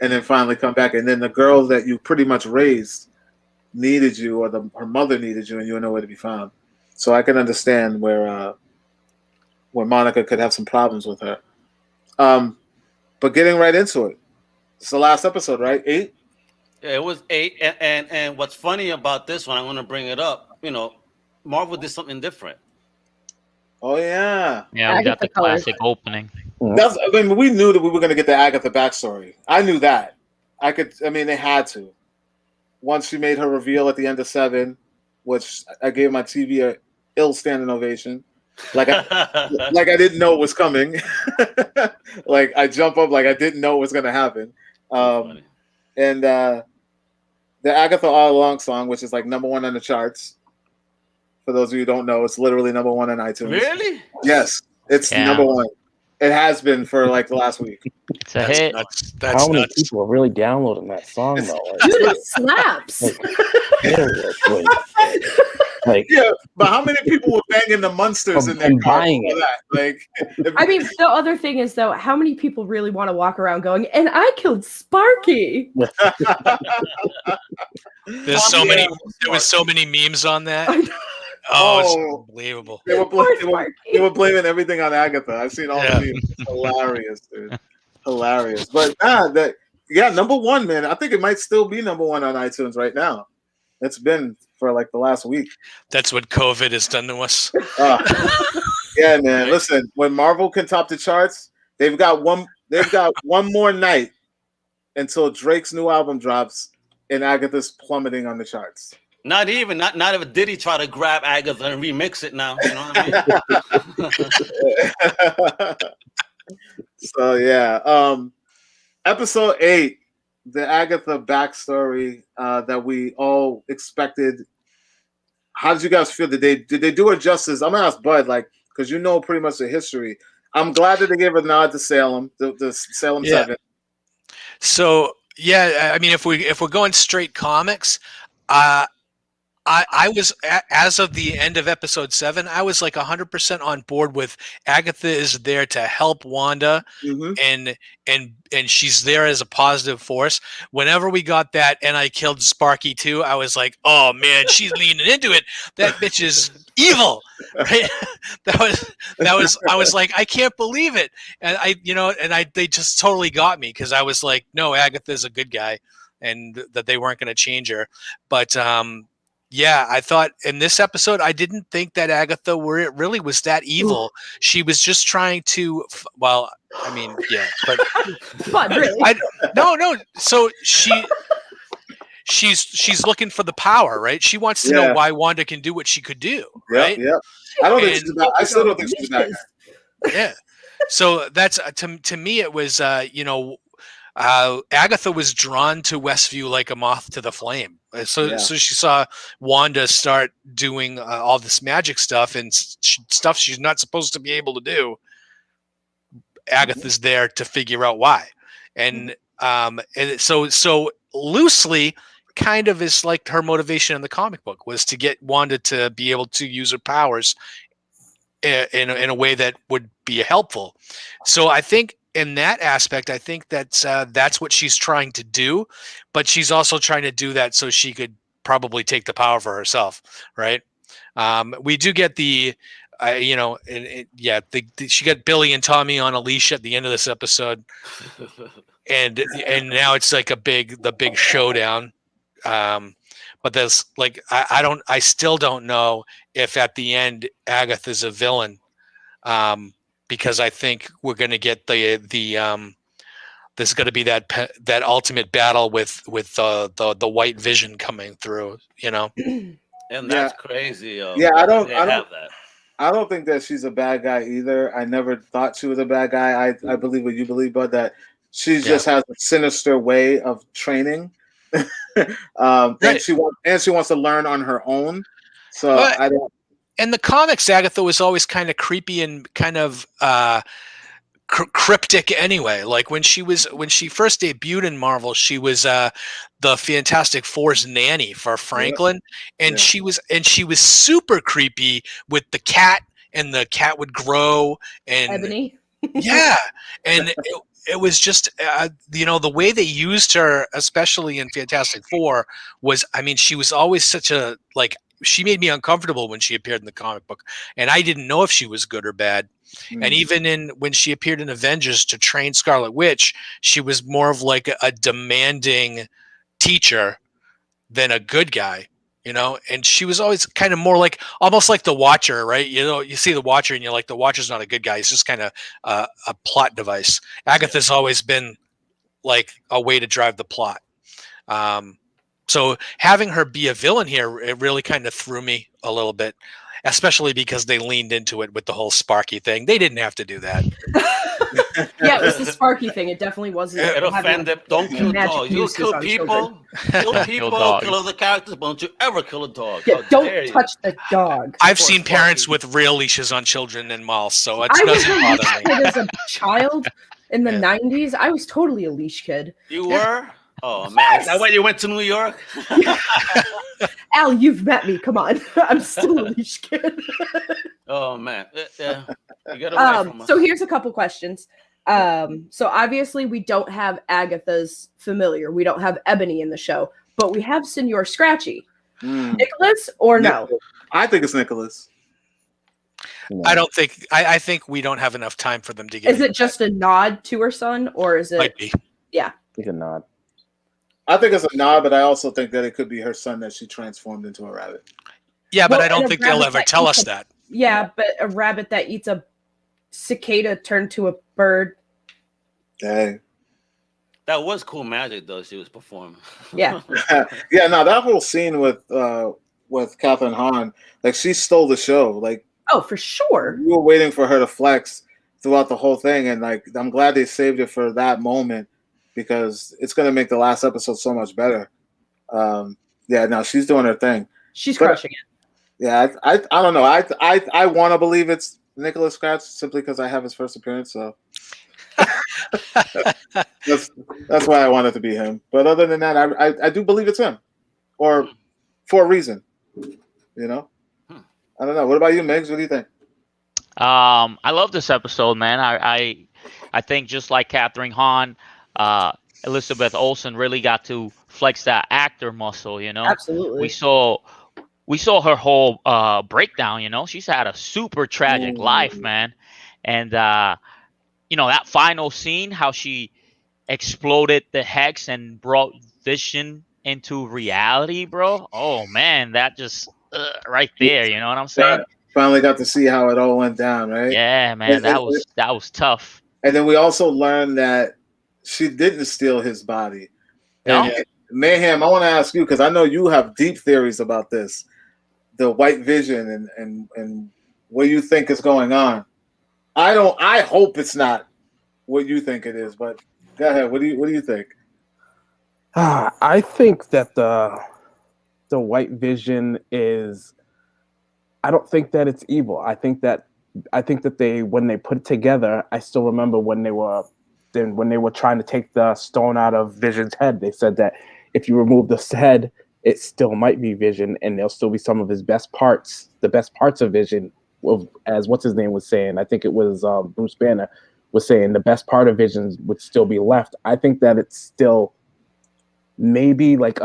and then finally come back. And then the girl that you pretty much raised needed you, or her mother needed you, and you were nowhere to be found. So I can understand where Monica could have some problems with her. But getting right into it, it's the last episode, right? 8? Yeah, it was 8, and what's funny about this one, I'm going to bring it up. Marvel did something different. Oh yeah, we got the classic opening. We knew that we were going to get the Agatha backstory. I knew that. They had to. Once she made her reveal at the end of 7, which I gave my TV a ill standing ovation. Like I didn't know it was coming. Like I jump up like I didn't know it was going to happen. And the Agatha All Along song, which is like number 1 on the charts. For those of you who don't know, it's literally number 1 on iTunes. Really? Yes, it's number 1. It has been for like the last week. It's a hit. That's how many nuts. people are really downloading that song though? Dude, it slaps. Yeah, but how many people were banging the Munsters in their car before that? Like, the other thing is though, how many people really want to walk around going, "And I killed Sparky"? There was so many memes on that. It's unbelievable. They were blaming everything on Agatha. I've seen all the memes. It's hilarious, dude. Hilarious. But number 1, man. I think it might still be number 1 on iTunes right now. It's been for like the last week. That's what COVID has done to us. Yeah, man. Listen, when Marvel can top the charts, they've got one more night until Drake's new album drops and Agatha's plummeting on the charts. Not if Diddy try to grab Agatha and remix it now. You know what I mean? So yeah, episode 8, the Agatha backstory that we all expected. How did you guys feel? Did they do her justice? I'm gonna ask Bud, because you know pretty much the history. I'm glad that they gave a nod to Salem, the Salem 7. So yeah, I mean, if we're going straight comics, I was, as of the end of episode 7, I was like 100% on board with Agatha is there to help Wanda, and she's there as a positive force. Whenever we got that, and I killed Sparky too, I was like, oh man, she's leaning into it. That bitch is evil, right? I was like, I can't believe it, and they just totally got me because I was like, no, Agatha's a good guy, and that they weren't going to change her, but Yeah, I thought in this episode, I didn't think that Agatha really was that evil. She was just trying to, well, I mean, yeah, but really, no. So she's looking for the power, right? She wants to know why Wanda can do what she could do, right? Yeah. I don't think I still don't think she's a bad guy. Yeah. So that's to me, it was Agatha was drawn to Westview like a moth to the flame. So she saw Wanda start doing all this magic stuff and stuff she's not supposed to be able to do. Agatha's there to figure out why, and so loosely, kind of is like her motivation in the comic book was to get Wanda to be able to use her powers in a way that would be helpful. So I think in that aspect, I think that's what she's trying to do, but she's also trying to do that so she could probably take the power for herself, right? We do get the, she got Billy and Tommy on a leash at the end of this episode, and now it's like the big showdown. But there's like I still don't know if at the end Agatha's a villain. Because I think we're going to get there's going to be that ultimate battle with the White Vision coming through, and that's crazy. I don't think that she's a bad guy either. I never thought she was a bad guy. I believe what you believe, but that she just has a sinister way of training, and she wants to learn on her own. So I don't. In the comics, Agatha was always kind of creepy and kind of cryptic anyway. Like when she first debuted in Marvel, she was the Fantastic Four's nanny for Franklin, and she was super creepy with the cat, and the cat would grow and Ebony. And it was just the way they used her, especially in Fantastic Four, was, I mean, she was always such a she made me uncomfortable when she appeared in the comic book, and I didn't know if she was good or bad. And even when she appeared in Avengers to train Scarlet Witch, she was more of like a demanding teacher than a good guy, and she was always kind of more like, almost like the Watcher, right? You see the Watcher and you're like, the Watcher's not a good guy. He's just kind of a plot device. Agatha's always been like a way to drive the plot. So having her be a villain here, it really kind of threw me a little bit, especially because they leaned into it with the whole Sparky thing. They didn't have to do that. Yeah, it was the Sparky thing. It definitely wasn't. It offended. Don't kill dogs. You kill people, kill other characters, but don't you ever kill a dog. Yeah, don't touch the dog. I've seen parents with real leashes on children in malls, so it doesn't bother me. As a child in the 90s, I was totally a leash kid. You were? Oh, man. Is that why you went to New York? Al, you've met me. Come on. I'm still a leash kid. Oh, man. You got so here's a couple questions. So obviously we don't have Agatha's familiar. We don't have Ebony in the show, but we have Senor Scratchy. Nicholas or no? I think it's Nicholas. I don't think. I think we don't have enough time for them to get. Is it just a nod to her son, or is it? Might be. Yeah. It's a nod. I think it's a nod, but I also think that it could be her son that she transformed into a rabbit. Yeah, but I don't think they'll ever tell us that. Yeah, but a rabbit that eats a cicada turned to a bird. Dang. That was cool magic, though. She was performing. Yeah. Yeah. No, that whole scene with Catherine Hahn, like, she stole the show. Like, oh, for sure. We were waiting for her to flex throughout the whole thing, and like, I'm glad they saved it for that moment, because it's going to make the last episode so much better. Yeah, no, she's doing her thing. She's crushing it. Yeah, I don't know. I want to believe it's Nicholas Scratch simply because I have his first appearance. So that's why I want it to be him. But other than that, I do believe it's him, or for a reason. I don't know. What about you, Megs? What do you think? I love this episode, man. I think just like Catherine Hahn, Elizabeth Olsen really got to flex that actor muscle, Absolutely. We saw her whole breakdown, she's had a super tragic life, man. And that final scene, how she exploded the hex and brought Vision into reality, bro. Oh man, that just right there. You know what I'm saying? Finally got to see how it all went down, right? Yeah, man, that was tough. And then we also learned that she didn't steal his body. No. And Mayhem, I want to ask you, because I know you have deep theories about this, the white vision and what you think is going on. I hope it's not what you think it is, but go ahead. What do you think? I think that the white vision is. I don't think that it's evil. I think that they, when they put it together, I still remember when they were trying to take the stone out of Vision's head. They said that if you remove the head, it still might be Vision, and there'll still be some of his best parts, the best parts of Vision, as what's his name was saying. I think it was Bruce Banner was saying the best part of Vision would still be left. I think that it's still maybe like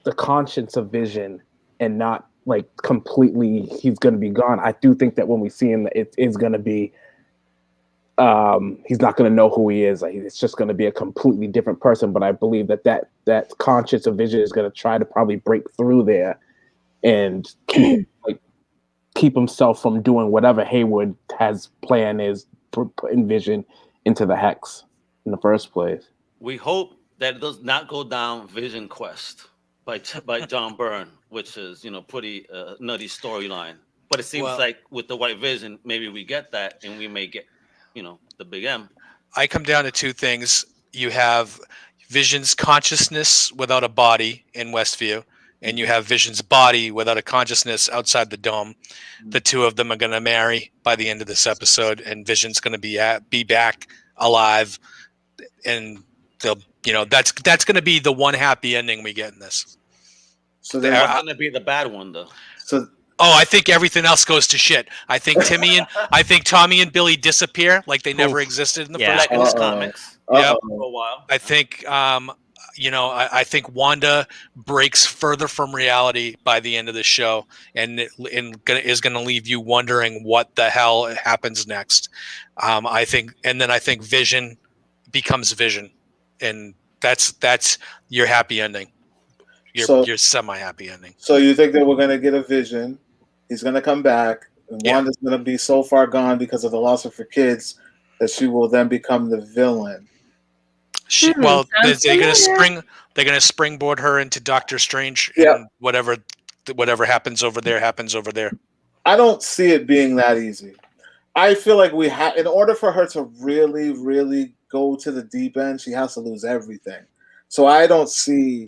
the conscience of Vision, and not like completely he's going to be gone. I do think that when we see him, it is going to be he's not going to know who he is. Like, it's just going to be a completely different person. But I believe that conscience of Vision is going to try to probably break through there and keep himself from doing whatever Hayward has plan is, putting Vision into the hex in the first place. We hope that it does not go down Vision Quest by John Byrne, which is, pretty nutty storyline. But it seems like with the White Vision, maybe we get that, and we may get, the Big M. I come down to two things. You have Vision's consciousness without a body in Westview, and you have Vision's body without a consciousness outside the dome. The two of them are going to marry by the end of this episode, and Vision's going to be back alive, and they'll, that's going to be the one happy ending we get in this. So they're going to be the bad one, though. I think everything else goes to shit. I think Tommy and Billy disappear like they never existed in the first like comics. Yeah, for a while. I think I think Wanda breaks further from reality by the end of the show, and is going to leave you wondering what the hell happens next. I think Vision becomes Vision, and that's your happy ending. Your semi-happy ending. So you think that we're going to get a Vision? He's going to come back, and Wanda's going to be so far gone because of the loss of her kids that she will then become the villain. They're going to springboard her into Doctor Strange, and whatever happens over there happens over there. I don't see it being that easy. I feel like in order for her to really, really go to the deep end, she has to lose everything. So I don't see.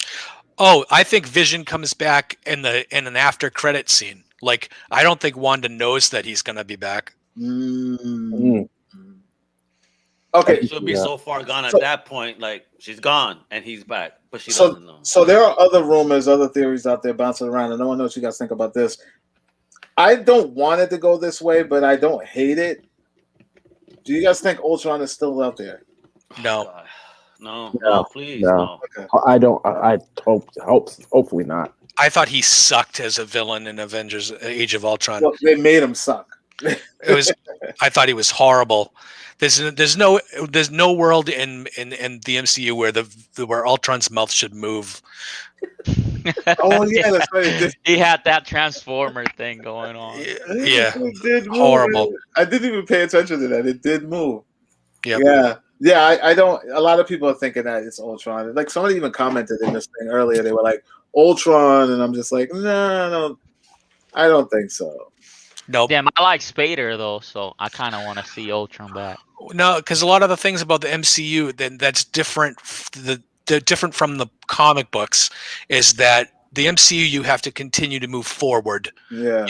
Oh, I think Vision comes back in an after credit scene. Like, I don't think Wanda knows that he's going to be back. Okay, she'll be so far gone at that point, like she's gone and he's back, but she doesn't know. So there are other rumors, other theories out there bouncing around, and no one knows what you guys think about this. I don't want it to go this way, but I don't hate it. Do you guys think Ultron is still out there? No. No, please, no. Okay. I don't. I hopefully not. I thought he sucked as a villain in Avengers: Age of Ultron. Well, they made him suck. I thought he was horrible. There's no world in the MCU where Ultron's mouth should move. Oh yeah, that's right. He had that Transformer thing going on. Yeah, it did move. Horrible. I didn't even pay attention to that. It did move. Yep. Yeah. I don't. A lot of people are thinking that it's Ultron. Like somebody even commented in this thing earlier. They were like Ultron, and I'm just like, no, I don't think so. Nope. Damn, I like Spader though, so I kind of want to see Ultron back. No, because a lot of the things about the MCU that's different. They're different from the comic books. Is that the MCU? You have to continue to move forward. Yeah.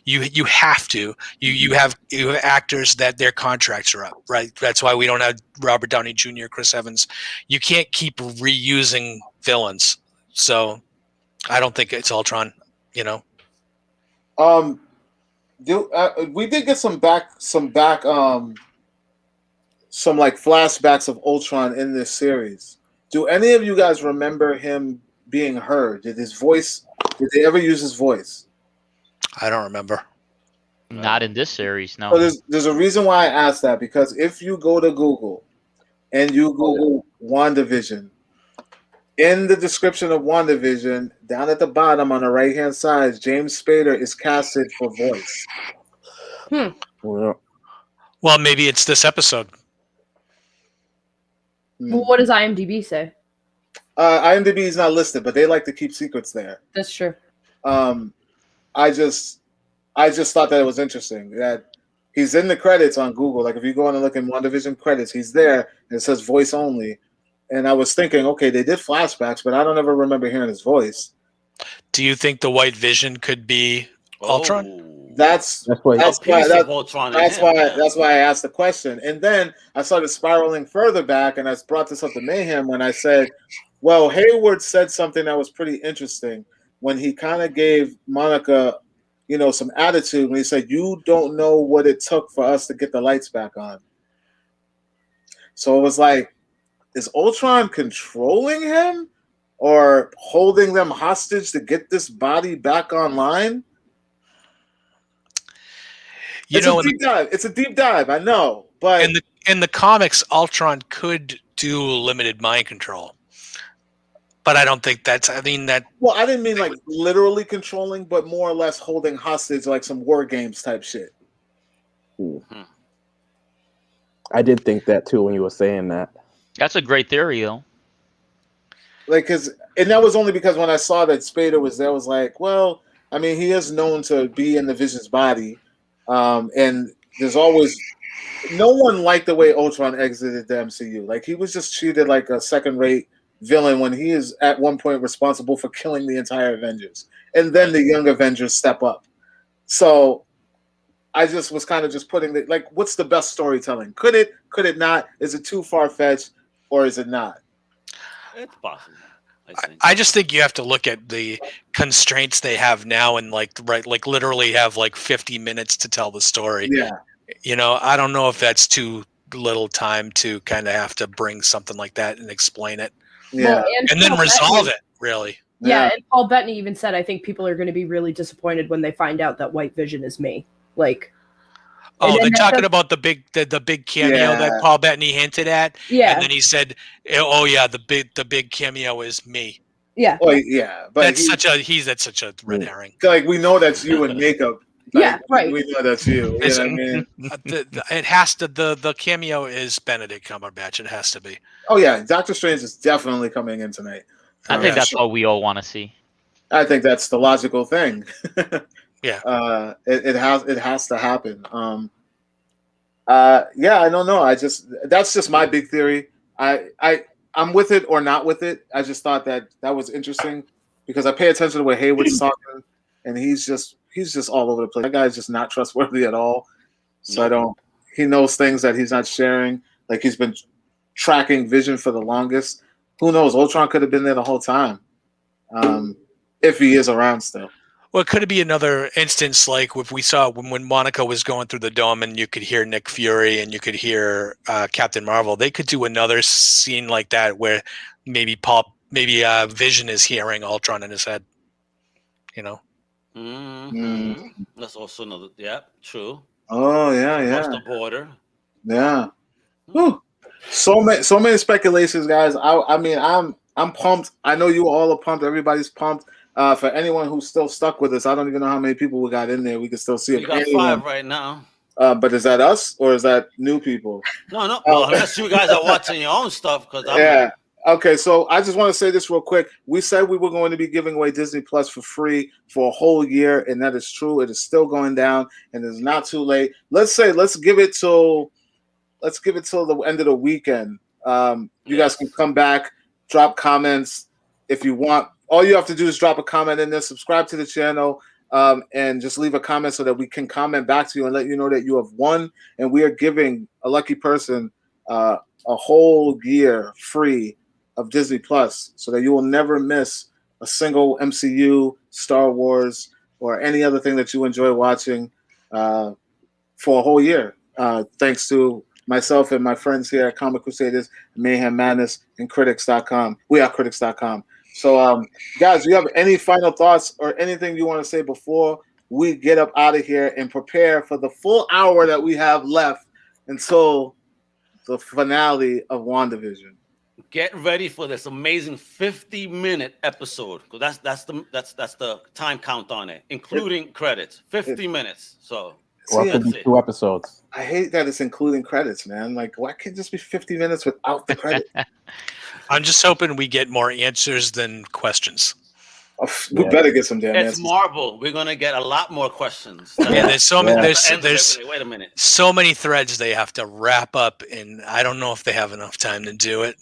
You have to. You have actors that their contracts are up, right? That's why we don't have Robert Downey Jr., Chris Evans. You can't keep reusing villains. So I don't think it's Ultron. We did get some like flashbacks of Ultron in this series. Do any of you guys remember him being heard? Did they ever use his voice? I don't remember. Not in this series, no. So there's a reason why I asked that, because if you go to Google and you Google WandaVision, In the description of WandaVision, down at the bottom on the right-hand side, James Spader is casted for voice. Yeah. Well, maybe it's this episode. Well, what does IMDb say? IMDb is not listed, but they like to keep secrets there. That's true. I just thought that it was interesting that he's in the credits on Google. Like if you go on and look in WandaVision credits, he's there and it says voice only. And I was thinking, okay, they did flashbacks, but I don't ever remember hearing his voice. Do you think the White Vision could be Ultron? Oh. That's why I asked the question. And then I started spiraling further back, and I brought this up to Mayhem when I said, well, Hayward said something that was pretty interesting when he kind of gave Monica, some attitude when he said, you don't know what it took for us to get the lights back on. So it was like, is Ultron controlling him or holding them hostage to get this body back online? It's a deep dive, I know. But in the comics, Ultron could do limited mind control. But I don't think that. Well, I didn't mean like literally controlling, but more or less holding hostage, like some war games type shit. I did think that too when you were saying that. That's a great theory, though. Like, and that was only because when I saw that Spader was there, I was like, well, I mean, he is known to be in the Vision's body, and there's always no one liked the way Ultron exited the MCU. Like, he was just treated like a second-rate villain when he is at one point responsible for killing the entire Avengers, and then the young Avengers step up. So I just was kind of just putting it like, what's the best storytelling? Could it not? Is it too far-fetched, or is it not? It's possible. I just think you have to look at the constraints they have now and literally have 50 minutes to tell the story. Yeah. I don't know if that's too little time to kind of have to bring something like that and explain it. Yeah. Well, and then resolve it, really. Yeah, and Paul Bettany even said, I think people are going to be really disappointed when they find out that White Vision is me. Like, they're talking about the big cameo that Paul Bettany hinted at. Yeah. And then he said, "Oh yeah, the big cameo is me." Yeah. Oh yeah, but that's such a red herring. Like, we know that's you in makeup. Like, yeah, right. We know that's you. You know what I mean? It has to. The cameo is Benedict Cumberbatch. It has to be. Oh yeah, Doctor Strange is definitely coming in tonight. I think that's what we all want to see. I think that's the logical thing. Yeah. It has to happen. I don't know. That's just my big theory. I'm with it or not with it. I just thought that was interesting because I pay attention to what Hayward's talking, and he's just all over the place. That guy's just not trustworthy at all. So he knows things that he's not sharing. Like, he's been tracking Vision for the longest. Who knows? Ultron could have been there the whole time. If he is around still. Well, could it be another instance like if we saw when Monica was going through the dome and you could hear Nick Fury and you could hear Captain Marvel? They could do another scene like that where maybe Vision is hearing Ultron in his head. Mm-hmm. That's also another. Yeah, true. Oh yeah. Across the border. Yeah. Whew. So many speculations, guys. I mean, I'm pumped. I know you all are pumped. Everybody's pumped. For anyone who's still stuck with us, I don't even know how many people we got in there. We can still see it. We got 5 right now. But is that us or is that new people? No. Well, unless you guys are watching your own stuff, yeah. Okay, so I just want to say this real quick. We said we were going to be giving away Disney Plus for free for a whole year, and that is true. It is still going down, and it's not too late. Let's give it till the end of the weekend. You guys can come back, drop comments if you want. All you have to do is drop a comment in there, subscribe to the channel, and just leave a comment so that we can comment back to you and let you know that you have won. And we are giving a lucky person a whole year free of Disney Plus so that you will never miss a single MCU, Star Wars, or any other thing that you enjoy watching for a whole year. Thanks to myself and my friends here at Comic Crusaders, Mayhem Maddness, and Klepcx.com. We are Klepcx.com. So, guys, do you have any final thoughts or anything you want to say before we get up out of here and prepare for the full hour that we have left until the finale of WandaVision? get ready for this amazing 50-minute episode, because that's the time count on it, including credits. 50 minutes. So Or it could be 2 episodes. I hate that it's including credits, man. Like, why can't it just be 50 minutes without the credit? I'm just hoping we get more answers than questions. Oh, we better get some damn it's answers. Marvel. We're gonna get a lot more questions. Yeah, there's so many. There's wait a minute. So many threads they have to wrap up, and I don't know if they have enough time to do it.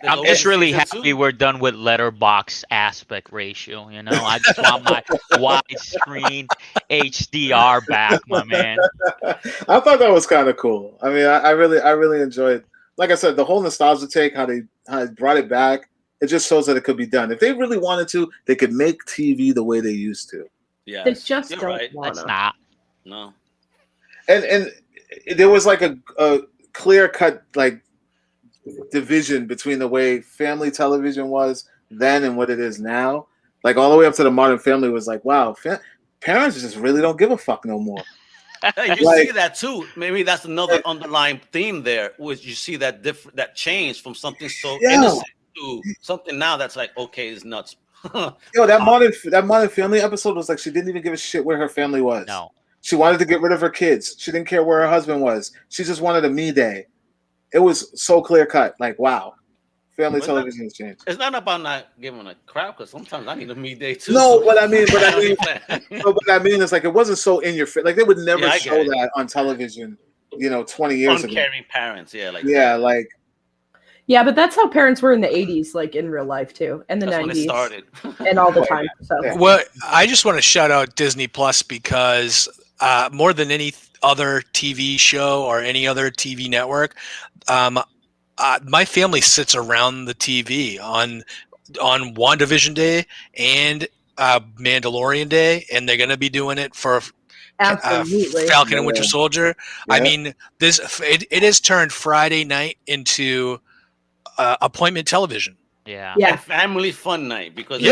I'm just really happy we're done with letterbox aspect ratio. You know, I just want my widescreen HDR back, my man. I thought that was kind of cool. I mean, I really enjoyed. Like I said, the whole nostalgia take, how they brought it back. It just shows that it could be done. If they really wanted to, they could make TV the way they used to. Yeah, They just don't right. want That's not. No. And there was like a clear cut like division between the way family television was then and what it is now. Like all the way up to the Modern Family was like, wow, parents just really don't give a fuck no more. You see that too. Maybe that's another underlying theme there, which you see that that change from something so innocent to something now that's like, okay, it's nuts. Yo, that Modern Family episode was like she didn't even give a shit where her family was. No. She wanted to get rid of her kids. She didn't care where her husband was. She just wanted a me day. It was so clear cut. Like, wow. Family television has changed. It's not about not giving a crap, because sometimes I need a me day too. No, what I mean is like it wasn't so in your face. Like they would never show that on television, 20 years ago. Uncaring parents, Yeah, but that's how parents were in the 80s, like in real life too, and the 90s. When it started. And all the time. So. Well, I just want to shout out Disney Plus because more than any other TV show or any other TV network, my family sits around the TV on WandaVision Day and Mandalorian Day, and they're going to be doing it for Falcon and Winter Soldier. Yeah. I mean, it has turned Friday night into appointment television. Yeah. And family fun night, because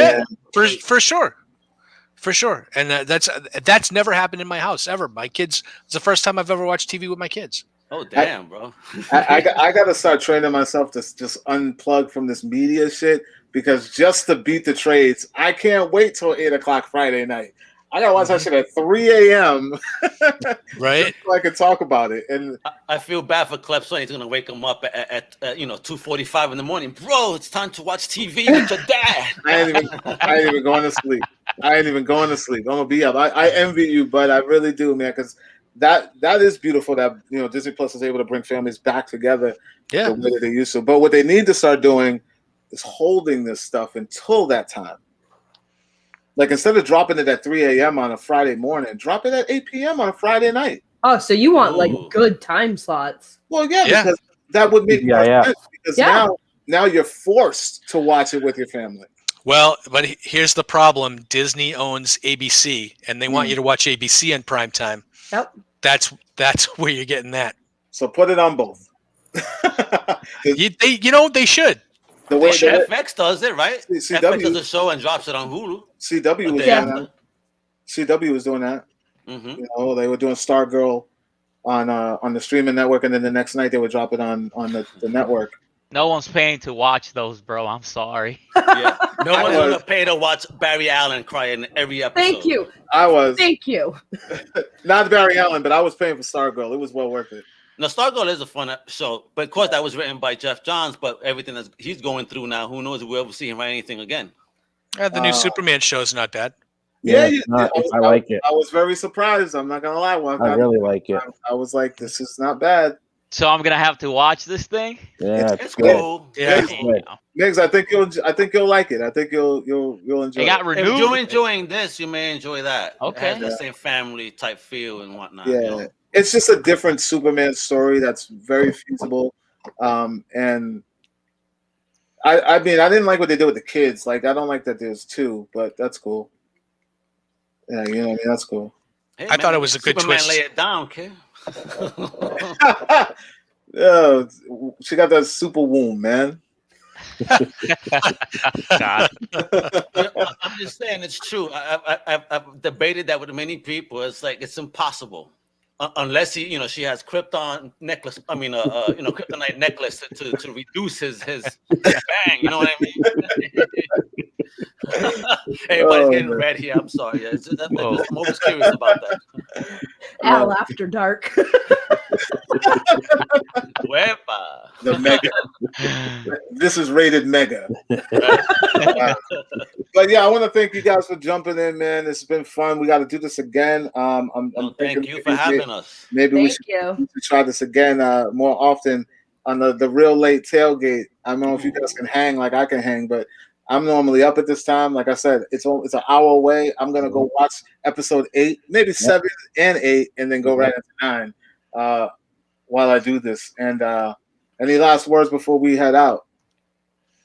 for sure, and that's never happened in my house ever. My kids, it's the first time I've ever watched TV with my kids. Oh damn, bro! I got to start training myself to just unplug from this media shit, because just to beat the trades, I can't wait till 8:00 Friday night. I gotta watch that shit at 3 a.m. Right? So I can talk about it. And I feel bad for Klep, so he's gonna wake him up at 2:45 in the morning. Bro, it's time to watch TV with your dad. I ain't even going to sleep. I'm gonna be up. I envy you, but I really do, man, because that is beautiful that Disney Plus is able to bring families back together the way that they used to. But what they need to start doing is holding this stuff until that time. Like instead of dropping it at 3 a.m. on a Friday morning, drop it at 8 p.m. on a Friday night. Oh, so you want like good time slots? Well, because that would make more sense. Because now you're forced to watch it with your family. Well, but here's the problem: Disney owns ABC, and they want you to watch ABC in prime time. Yep. That's where you're getting that. So put it on both. They should. The way FX does it, right? CW FX does a show and drops it on Hulu. CW was doing that. CW was doing that. Mm-hmm. They were doing Stargirl on the streaming network, and then the next night they would drop it on the network. No one's paying to watch those, bro. I'm sorry. Yeah. No one's gonna pay to watch Barry Allen cry in every episode. Thank you. Thank you. Not Barry Allen, but I was paying for Stargirl. It was well worth it. Now, Stargirl is a fun show, but of course that was written by Jeff Johns. But everything that he's going through now, who knows if we'll ever see him write anything again. The new Superman show is not bad. I like it. I was very surprised. I'm not gonna lie. I really like it. I was like, this is not bad. So I'm gonna have to watch this thing. Yeah, it's cool. Yeah, Migs, I think you'll like it. I think you'll enjoy. It got renewed. If you're enjoying this, you may enjoy that. Okay, it has the same family type feel and whatnot. Yeah, it's just a different Superman story that's very feasible. And I mean, I didn't like what they did with the kids. Like, I don't like that there's two, but that's cool. Yeah, what I mean, that's cool. Hey, I thought it was a good Superman twist. Lay it down, kid. Yeah, she got that super womb, man. God. I'm just saying it's true. I've debated that with many people. It's like it's impossible. unless he, she has Krypton necklace. I mean, kryptonite necklace to reduce his bang. You know what I mean? Everybody's getting red here. I'm sorry. I'm always curious about that. Al After Dark. The mega. This is rated mega. But yeah, I want to thank you guys for jumping in, man. It's been fun. We got to do this again. Thank you for having us. Maybe we should try this again more often on the real late tailgate. I don't know if you guys can hang like I can hang, but I'm normally up at this time. Like I said, it's an hour away. I'm gonna go watch episode 8, maybe 7 and 8, and then go right into 9 while I do this. And any last words before we head out?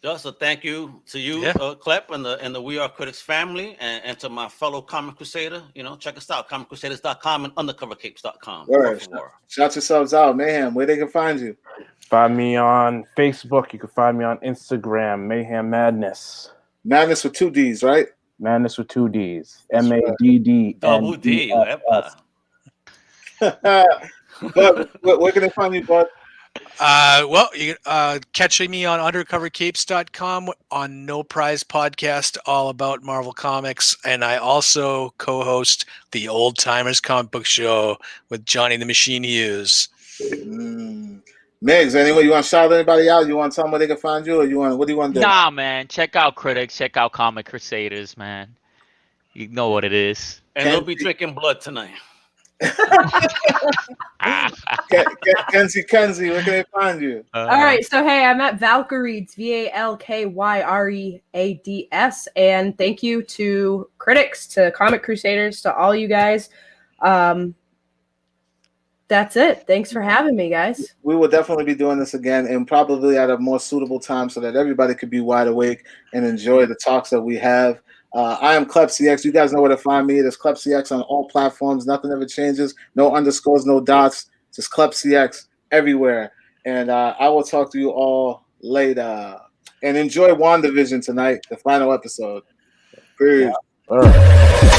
Just a thank you to you, Klep, and the We Are Critics family, and to my fellow comic crusader. Check us out, comiccrusaders.com and undercovercapes.com. Right. Shout yourselves out, Mayhem. Where they can find you? Find me on Facebook. You can find me on Instagram, Mayhem Maddness. Madness with 2 D's, right? Madness with 2 D's. MADD. Double D. Bud, where can they find you, Bud? Well, you catching me on undercovercapes.com on No Prize Podcast, all about Marvel Comics, and I also co-host the Old Timers Comic Book Show with Johnny the Machine Hughes. Megs, anyway, you want to shout anybody out? You want to tell them where they can find you, or what do you want to do? Nah, man, check out Critics, check out Comic Crusaders, man. You know what it is. And they'll be drinking blood tonight. Kenzie, where can they find you? All right, so hey, I'm at Valkyreads, VALKYREADS, and thank you to Critics, to Comic Crusaders, to all you guys. That's it. Thanks for having me, guys. We will definitely be doing this again, and probably at a more suitable time so that everybody could be wide awake and enjoy the talks that we have. I am Klepcx. You guys know where to find me. It is Klepcx on all platforms. Nothing ever changes. No underscores, no dots. Just Klepcx everywhere. And I will talk to you all later. And enjoy WandaVision tonight, the final episode. Peace. Yeah. All right.